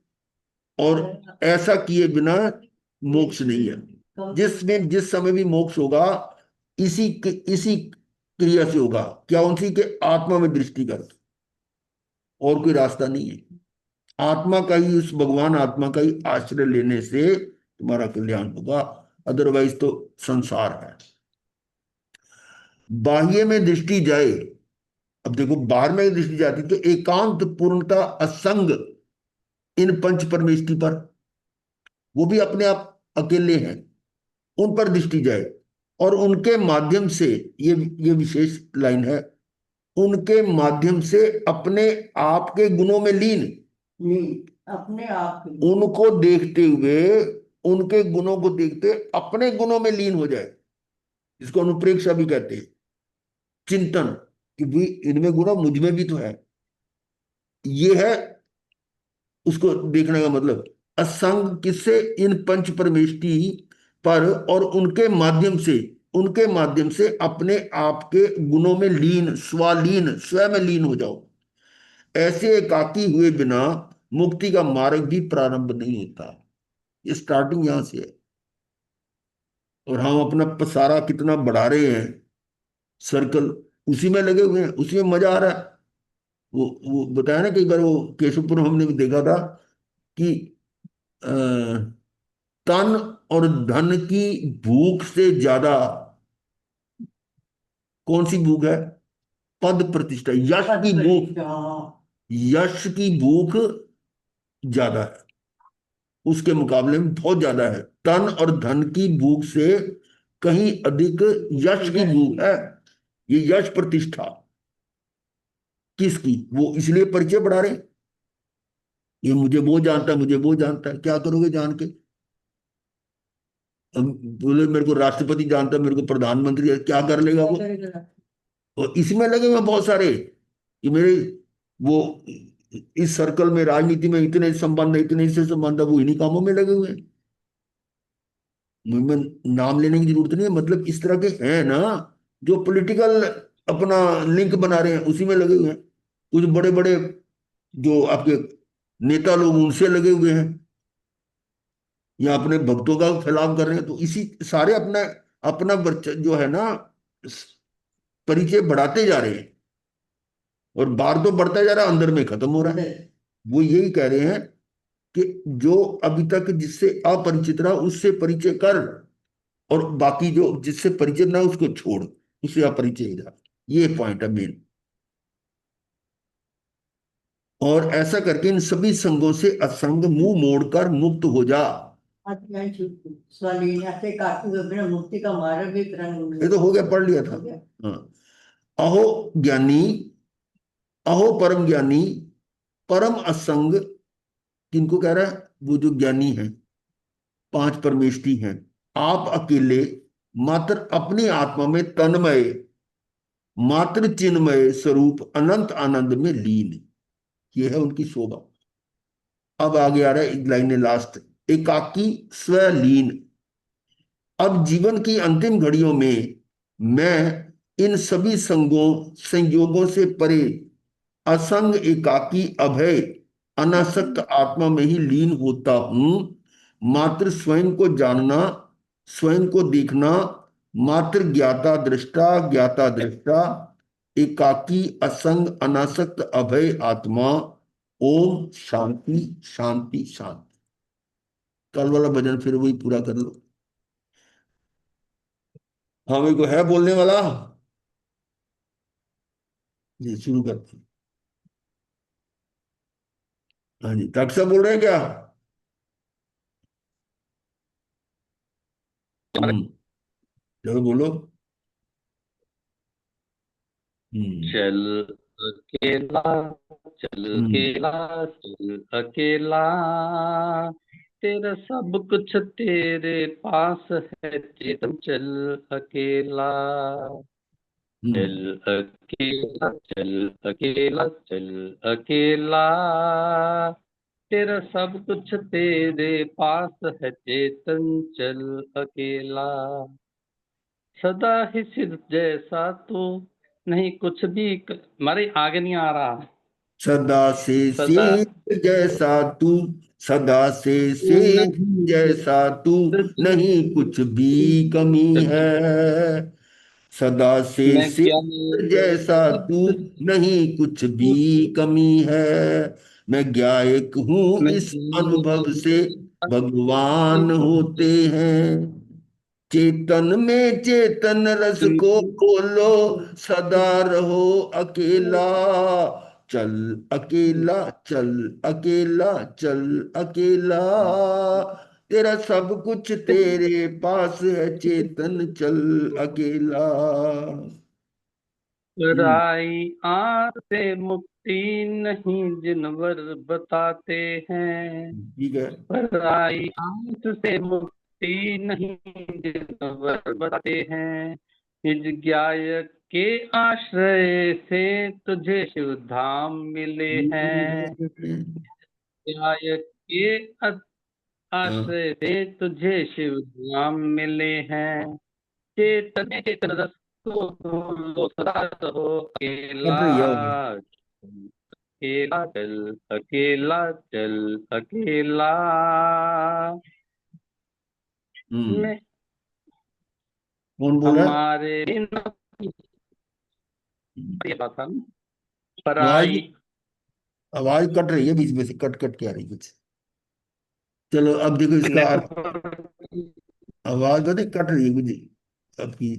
और है। ऐसा किए बिना मोक्ष नहीं है। जिसमें जिस समय भी मोक्ष होगा, इसी क्रिया से होगा। क्या? उनसी के आत्मा में दृष्टि कर, और कोई रास्ता नहीं है। आत्मा का ही, उस भगवान आत्मा का ही आश्रय लेने से तुम्हारा कल्याण होगा, अदरवाइज तो संसार है। बाह्य में दृष्टि जाए, अब देखो बाहर में दृष्टि जाती तो एकांत पूर्णता असंग इन पंच परमेष्टि पर, वो भी अपने आप अकेले हैं, उन पर दृष्टि जाए, और उनके माध्यम से, ये विशेष लाइन है, उनके माध्यम से अपने आप के गुणों में लीन, अपने आप के। उनको देखते हुए, उनके गुणों को देखते अपने गुणों में लीन हो जाए, इसको अनुप्रेक्षा भी कहते हैं। चिंतन कि भी इनमें गुण मुझ में भी तो है, ये है उसको देखने का मतलब। असंग किससे? इन पंच परमेष्टि पर, और उनके माध्यम से, उनके माध्यम से अपने आप के गुणों में लीन, स्वालीन, स्वयं में लीन हो जाओ। ऐसे एकाकी हुए बिना मुक्ति का मार्ग भी प्रारंभ नहीं होता। ये स्टार्टिंग यहां से है, और हम अपना पसारा कितना बढ़ा रहे हैं, सर्कल। उसी में लगे हुए हैं, उसी में मजा आ रहा है। वो बताया ना कई बार, वो केशवपुर हमने भी देखा था कि अ, तन और धन की भूख से ज्यादा कौन सी भूख है? पद प्रतिष्ठा, यश की भूख। हाँ, यश की भूख ज्यादा है, उसके मुकाबले में बहुत ज्यादा है। तन और धन की भूख से कहीं अधिक यश की भूख है। ये यश प्रतिष्ठा किसकी? वो इसलिए परिचय बढ़ा रहे हैं, ये मुझे वो जानता है, मुझे वो जानता है। क्या करोगे जान के? अब बोले मेरे को राष्ट्रपति जानता है, मेरे को प्रधानमंत्री है, क्या कर लेगा क्या वो? करेगा? और इसमें लगे हुए हैं बहुत सारे कि मेरे वो इस सर्कल में, राजनीति में इतने संबंध है, इतने से संबंध है, वो इन्हीं कामों में लगे हुए हैं। मुझे नाम लेने की जरूरत नहीं है, मतलब इस तरह के हैं ना जो पॉलिटिकल अपना लिंक बना रहे हैं, उसी में लगे हुए हैं। कुछ बड़े बड़े जो आपके नेता लोग उनसे लगे हुए हैं, या अपने भक्तों का फैलाव कर रहे हैं, तो इसी सारे अपना अपना जो है ना परिचय बढ़ाते जा रहे हैं। और बाहर तो बढ़ता जा रहा है, अंदर में खत्म हो रहा है। वो यही कह रहे हैं कि जो अभी तक जिससे अपरिचित रहा उससे परिचय कर, और बाकी जो जिससे परिचित ना उसको छोड़, उससे अपरिचय रहा। ये पॉइंट है मेन। और ऐसा करके इन सभी संगों से असंग मुंह मोड़कर मुक्त हो जा। स्वलीन से काटू बिना मुक्ति का मार्ग भी प्रण ये तो हो गया, पढ़ लिया था। हो गया। हाँ। अहो ज्ञानी, अहो परम ज्ञानी, परम असंग। किनको कह रहा है? वो जो ज्ञानी है, पांच परमेष्टि हैं, आप अकेले मात्र अपनी आत्मा में तन्मय, मात्र चिन्मय स्वरूप अनंत आनंद में लीन। ये है उनकी शोभा। अब आगे आ रहा है एक लाइन लास्ट। एकाकी स्वलीन। अब जीवन की अंतिम घड़ियों में मैं इन सभी संगों संयोगों से परे असंग एकाकी अभय अनासक्त आत्मा में ही लीन होता हूं। मात्र स्वयं को जानना, स्वयं को देखना, मात्र ज्ञाता दृष्टा, ज्ञाता दृष्टा, एकाकी असंग अनासक्त अभय आत्मा। ओम शांति शांति शांति। कल वाला भजन फिर वही पूरा कर लो। हाँ, मेरे को है बोलने वाला। जी शुरू करते हैं। हाँ जी, तक से बोल रहे हैं क्या? चलो बोलो। हम्म। चल अकेला, चल हम्म। अकेला, चल अकेला, तेरा सब कुछ तेरे पास है चेतन, चल अकेला। चल हम्म। अकेला, चल अकेला, चल अकेला, तेरा सब कुछ तेरे पास है चेतन, चल अकेला। सदा ही सिर्फ जैसा तू, नहीं कुछ भी मारे आगे नहीं आ रहा। सदा से सदा शेष जैसा तू, सदा से शेष नहीं जैसा तू, नहीं कुछ भी कमी है। सदा से मैं क्या शेष जैसा तू, नहीं कुछ भी कमी है। मैं गायक हूं मैं इस अनुभव से, भगवान होते हैं। चेतन में चेतन रस को खोलो, सदा रहो अकेला। चल अकेला, चल अकेला, चल अकेला, तेरा सब कुछ तेरे पास है चेतन, चल अकेला। हम्म। पराई आंख से मुक्ति नहीं जिनवर बताते हैं। ठीक है। पराई आंख से मुक्ति नहीं जिनवर बताते हैं। निज गायक के आश्रय से तुझे शिव धाम मिले हैं। गायक के हाँ, आश्रय से तुझे शिव धाम मिले हैं। चेतन चेतन रस को ढूंढो, सदा रहो कट अकेला। रही है। अकेला चल, अकेला चल, अकेला। हम्म। मैं कौन बोल रहा है? हमारे बिना ये बात था ना। आवाज पराई। आवाज कट रही है, बीच में से कट कट के आ रही है कुछ। चलो अब देखो इसका अर्थ। नेटवर्क। आवाज तो नहीं कट रही है कुछ आपकी।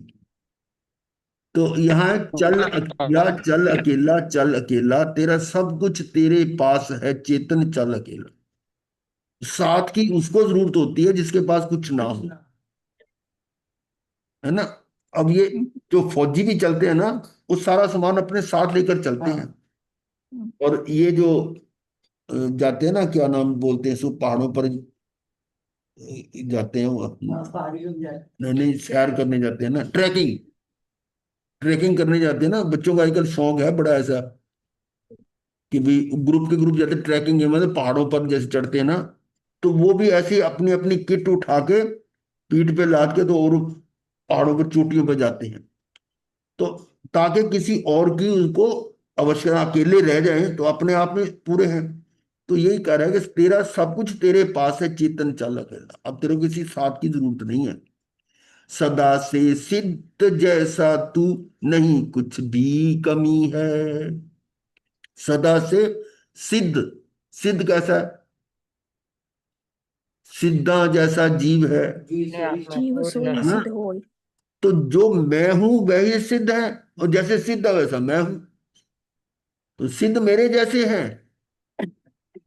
तो यहाँ है, चल अकेला चल अकेला, तेरा सब कुछ तेरे पास है, चेतन चल अकेला। साथ की उसको जरूरत होती है जिसके पास कुछ ना हो, है ना। अब ये जो फौजी भी चलते हैं ना, वो सारा सामान अपने साथ लेकर चलते हैं। और ये जो जाते हैं ना, क्या नाम बोलते हैं, सो पहाड़ों पर जाते हैं वो हाँ, पहाड़ी लोग जाते नहीं नहीं, सैर करने जाते हैं ना, ट्रैकिंग ट्रैकिंग करने जाते हैं ना। बच्चों का आजकल शौक है बड़ा ऐसा, कि भाई ग्रुप के ग्रुप जाते हैं ट्रैकिंग है, मतलब पहाड़ों पर जैसे चढ़ते हैं ना। तो वो भी ऐसी अपनी अपनी किट उठा के पीठ पे लाद के तो और पहाड़ों पर चोटियों पर जाते हैं। तो ताकि किसी और की उनको आवश्यकता, अकेले रह जाएं तो अपने आप में पूरे हैं। तो यही कह रहा है कि तेरा सब कुछ तेरे पास है, चेतन चल अकेला। अब तेरे को किसी साथ की जरूरत नहीं है। सदा से सिद्ध जैसा तू, नहीं कुछ भी कमी है। सदा से सिद्ध, सिद्ध कैसा है? सिद्धा जैसा जीव है जी ने सही आत्मा जीव और सोई ना। सिद्ध होय। तो जो मैं हूं वही सिद्ध है, और जैसे सिद्ध है वैसा मैं हूं। तो सिद्ध मेरे जैसे हैं,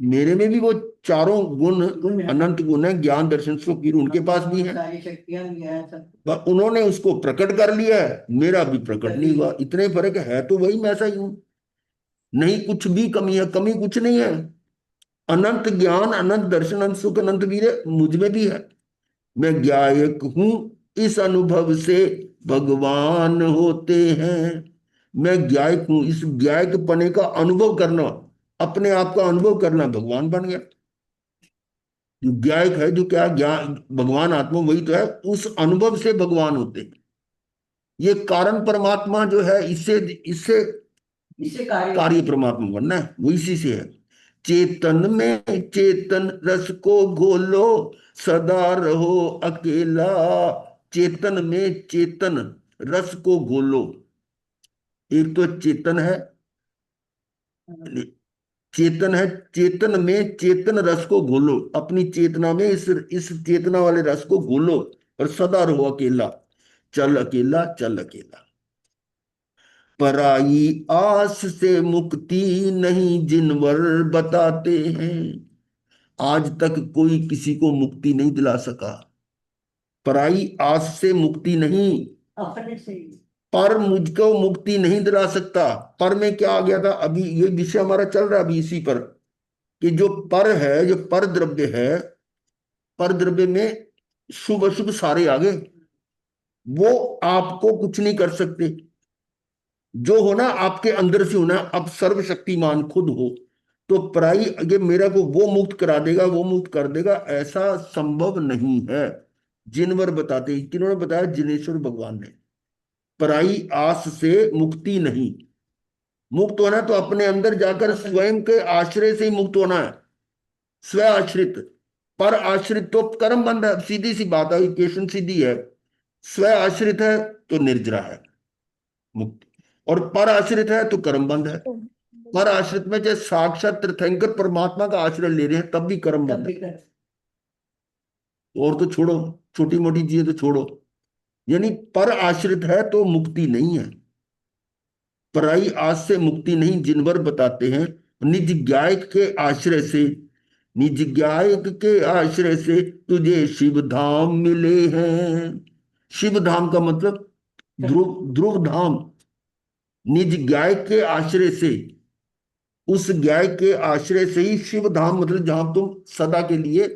मेरे में भी वो चारों गुण, गुण है, अनंत गुण है, ज्ञान दर्शन सुख वीर उनके पास भी है। सारी शक्तियां भी हैं सब। पर उन्होंने उसको प्रकट कर लिया है, मेरा भी प्रकट नहीं हुआ। इतने फर्क है, तो वही मैं ऐसा ही हूं। नहीं कुछ भी कमी है, कमी कुछ नहीं है। अनंत ज्ञान, अनंत दर्शन, अनंत सुख, अनंत वीर मुझ में भी है। मैं ज्ञायक हूं, इस अनुभव से भगवान होते हैं। मैं ज्ञायक हूं, इस ज्ञायक पने का अनुभव करना, अपने आप का अनुभव करना, भगवान बन गया। जो ज्ञायक है, जो क्या ज्ञान, भगवान आत्मा वही तो है, उस अनुभव से भगवान होते हैं। ये कारण परमात्मा जो है, इससे इससे इससे कार्य कार्य परमात्मा बनना है, वो इसी से है। चेतन में चेतन रस को घोलो, सदा रहो अकेला। चेतन में चेतन रस को घोलो। एक तो चेतन है, चेतन है, चेतन में चेतन रस को घोलो, अपनी चेतना में इस चेतना वाले रस को घोलो, और सदा रहो अकेला। चल अकेला चल अकेला। पराई आस से मुक्ति नहीं, जिनवर बताते हैं। आज तक कोई किसी को मुक्ति नहीं दिला सका। पराई आस से मुक्ति नहीं, अपने से ही। पर मुझको मुक्ति नहीं दिला सकता। पर में क्या आ गया था, अभी ये विषय हमारा चल रहा है अभी इसी पर, कि जो पर है, जो पर द्रव्य है, पर द्रव्य में शुभ अशुभ सारे आ गए। वो आपको कुछ नहीं कर सकते। जो होना आपके अंदर से होना, अब सर्वशक्तिमान खुद हो। तो पराई अगे मेरा को वो मुक्त करा देगा, वो मुक्त कर देगा, ऐसा संभव नहीं है। जिनवर बताते हैं, किन्होंने बताया? जिनेश्वर भगवान ने। पराई आस से मुक्ति नहीं। मुक्त होना तो अपने अंदर जाकर स्वयं के आश्रय से ही मुक्त होना है। स्व आश्रित, पर आश्रित तो कर्म बंध है। सीधी सी बात है, इक्वेशन सीधी है। स्व आश्रित है तो निर्जरा है, मुक्ति। और पर आश्रित है तो कर्म बंध है। तो पर आश्रित में चाहे साक्षात तीर्थंकर परमात्मा का आश्रय ले रहे हैं, तब भी कर्म तब बंध भी है। कर। और तो छोड़ो, छोटी मोटी चीजें तो छोड़ो। यानी पर आश्रित है तो मुक्ति नहीं है। पराई आस से मुक्ति नहीं, जिनवर बताते हैं। निज ज्ञायक के आश्रय से, निज ज्ञायक के आश्रय से तुझे शिव धाम मिले हैं। शिव धाम का मतलब ध्रुव, ध्रुव धाम। निज ज्ञायक के आश्रय से, उस ज्ञाय के आश्रय से ही शिव धाम, मतलब जहां तुम सदा के लिए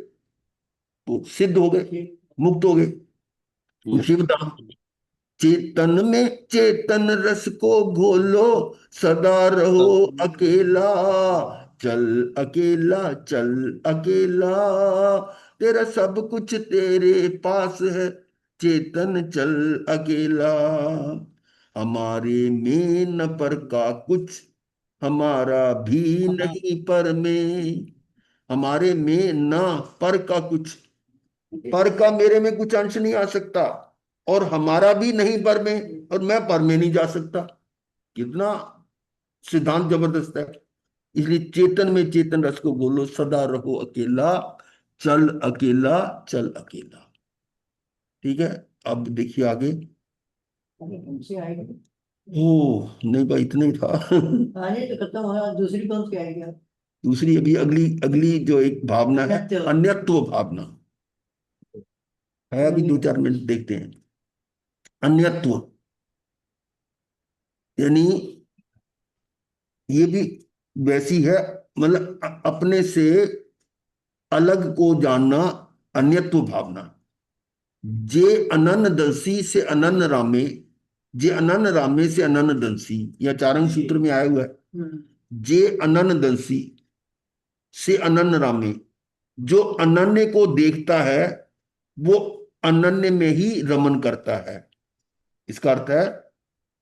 तो सिद्ध हो गए, मुक्त हो गए, शिव धाम। चेतन में चेतन रस को घोलो, सदा रहो अकेला। चल अकेला चल अकेला, तेरा सब कुछ तेरे पास है, चेतन चल अकेला। हमारे में न पर का कुछ, हमारा भी नहीं पर में। हमारे में न पर का कुछ, पर का मेरे में कुछ अंश नहीं आ सकता, और हमारा भी नहीं पर में, और मैं पर में नहीं जा सकता। कितना सिद्धांत जबरदस्त है। इसलिए चेतन में चेतन रस को बोलो, सदा रहो अकेला, चल अकेला, चल अकेला। ठीक है, अब देखिए आगे। अरे कौन सी आएगी? ओ नहीं भाई, इतना ही था। हाँ जी, तो खत्म हुआ, दूसरी कौन सी आएगी? दूसरी अभी अगली अगली जो एक भावना है, अन्यत्व। अन्यत्व भावना है। अभी 2-4 मिनट देखते हैं। अन्यत्व यानी ये भी वैसी है, मतलब अपने से अलग को जानना, अन्यत्व भावना। जे अनन दंसी से अनन रामे, जे अनन रामे से अनन दंसी, यह चारंग सूत्र में आया हुआ है। हम्म। जे अनन दंसी से अनन रामे, जो अनन्य को देखता है वो अनन्य में ही रमन करता है। इसका अर्थ है,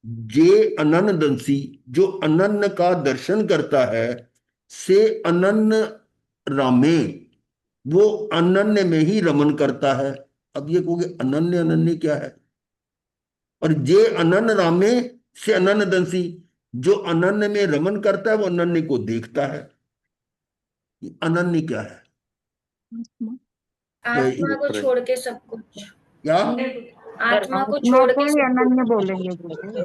जे अनन दंसी, जो अनन्य का दर्शन करता है, से अनन्य रामे, वो अनन्य में ही रमन करता है। अब ये कहोगे अनन्य अनन्य क्या है? और जे अनन्य रामे से अनन्य दंसी, जो अनन्य में रमन करता है वो अनन्य को देखता है। ये अनन्य क्या है? आत्मा। आत्मा को तो छोड़ के सब कुछ। क्या? आत्मा को आत्मा छोड़ को के ही सब अनन्य कुछ। बोलेंगे बोले,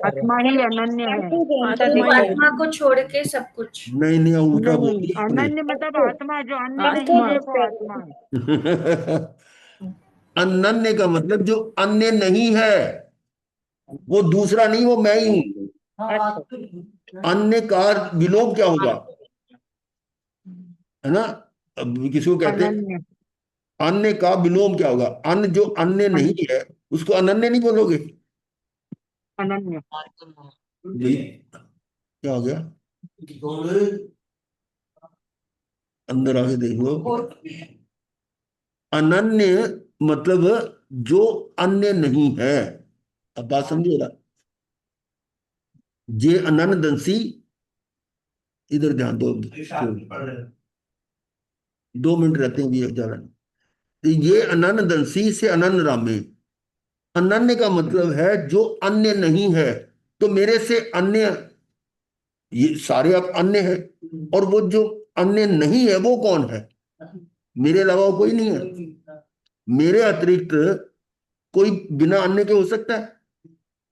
आत्मा ही अनन्य है। आत्मा ही है। आत्मा को छोड़ के सब कुछ। नहीं नहीं, उल्टा बोल नहीं, दिया अनन्य मतलब आत्मा, जो अन्य नहीं आत्मा। है वो आत्मा है। आपने। अनन्य का मतलब जो अन्य नहीं है, वो दूसरा नहीं, वो मैं ही हूं। हाँ, अन्य का विलोम क्या होगा? है ना? अब किसी को कहते हैं अनन्य, अन्य का विलोम क्या होगा? अन्य जो अन्य नहीं है उसको अनन्य नहीं बोलोगे। अनन्य। यही क्या हो गया? अंदर आके देख लो। अनन्य मतलब जो अन्य नहीं है। अब बात समझिए ना। जे अनन्य दंसी, इधर ध्यान दो, 2 मिनट रहते हैं, भी ज्यादा नहीं। तो ये अनन्य दंसी से अनन्य रामे, अनन्य का मतलब है जो अन्य नहीं है। तो मेरे से अन्य, ये सारे अब अन्य है, और वो जो अन्य नहीं है वो कौन है? मेरे अलावा कोई नहीं है। मेरे अतिरिक्त कोई बिना अन्य के हो सकता है?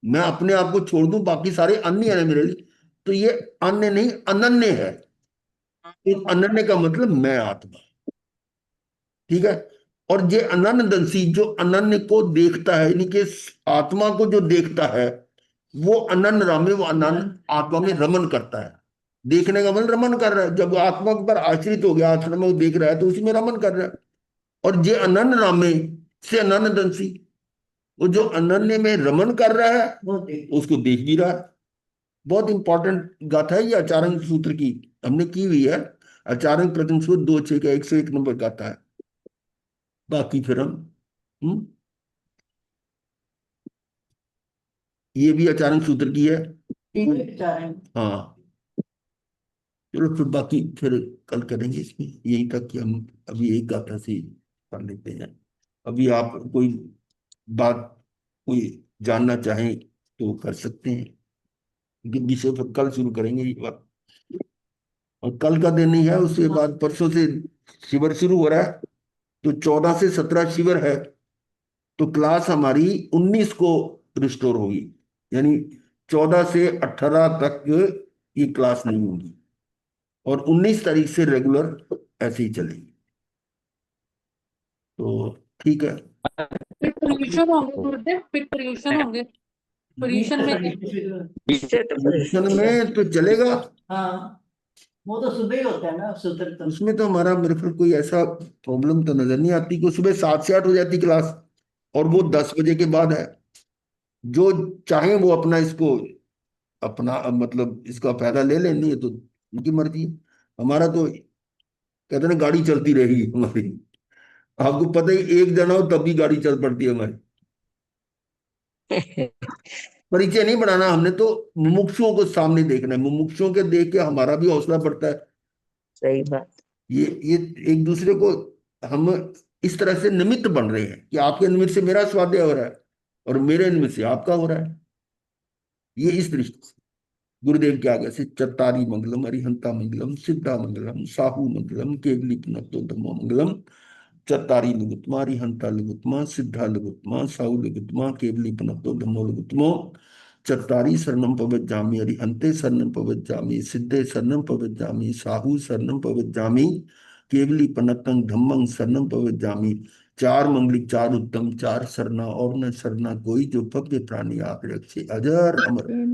मैं अपने आप को छोड़ दूं, बाकी सारे अन्य है मेरे लिए, तो ये अन्य नहीं, अनन्य है। तो अनन्य का मतलब मैं आत्मा। ठीक है। और ये अनन्य दंसी, जो अनन्य को देखता है, यानी कि आत्मा को जो देखता है, वो अनन्य रामे, वो अनन्य आत्मा में रमन करता है। देखने का मतलब रमन कर रहा है। जब वो आत्मा के पर आश्रित हो गया, आत्मा में वो देख रहा है, तो उसी में रमन कर रहा है। और ये अनन्य रामे से अनन्य दंसी, वो जो अनन्य में रमन कर रहा है उसको देख भी रहा है। बहुत इंपॉर्टेंट गाथा है ये, आचार्य सूत्र की हमने की हुई है। आचार्य प्रथम सूत्र 2:6 का 101 नंबर गाथा है। बाकी फिर हम हम्म, ये भी आचार्य सूत्र की है। हाँ, चलो फिर बाकी फिर कल करेंगे। इसमें यही तक कि हम अभी एक गाथा से कर लेते हैं। अभी आप कोई बात, कोई जानना चाहें तो कर सकते हैं, क्योंकि विषय फिर कल शुरू करेंगे ये बात। और कल का दिन नहीं है, उसके बाद परसों से शिविर शुरू हो रहा है। तो 14 से 17 शिविर है। तो क्लास हमारी 19 को रिस्टोर होगी, यानी 14 से 18 तक ये क्लास नहीं होगी, और 19 तारीख से रेगुलर ऐसे ही चलेगी। तो ठीक है। फिर पोल्यूशन होंगे गुरुदेव, फिर पोल्यूशन होंगे। पोल्यूशन में इससे तो मिशन में तो चलेगा। हाँ, वो तो सुबह ही होता है ना सूत्र तो। उसमें तो हमारा मेरे को कोई ऐसा प्रॉब्लम तो नजर नहीं आती कि सुबह 7 से 8 हो जाती क्लास, और वो 10 बजे के बाद है। जो चाहे वो अपना इसको, अपना मतलब इसका फायदा ले लेनी है तो उनकी मर्जी है। हमारा तो कहते हैं ना, गाड़ी चलती रहेगी हमारी। आपको पता ही, एक जना हो तब भी गाड़ी चल पड़ती है हमारी। परिचय नहीं बढ़ाना हमने, तो मुमुक्षुओं को सामने देखना है। मुमुक्षुओं के देख के हमारा भी हौसला बढ़ता है। सही बात। ये एक दूसरे को हम इस तरह से निमित्त बन रहे हैं कि आपके निमित्त से मेरा स्वाध्याय हो रहा है, और मेरे निमित्त से आपका हो रहा है। ये इस दृष्टि से गुरुदेव के आगे से चत्तारी मंगलम, अरिहंता मंगलम, सिद्धा मंगलम, साहू मंगलम, केवली पुनतो धम्मो मंगलम, चत्तारी लघुत्मा, अरिहंता लघुत्मा, सिद्धा लघुत्मा, साहू लघुत्मा, केवली पुनतो धम्मो लघुत्मो, चत्तारी शरणम पवज्जामि, अरिहंते शरणम पवज्जामि, सिद्धे शरणम पवज्जामि, साहू शरणम पवज्जामि, केवली पनतं धम्मं शरणम पवज्जामि। चार मंगलिक, चार उत्तम, चार सरना और न सरना कोई, जो भव्य प्राणी आप रक्षे अजर अमर।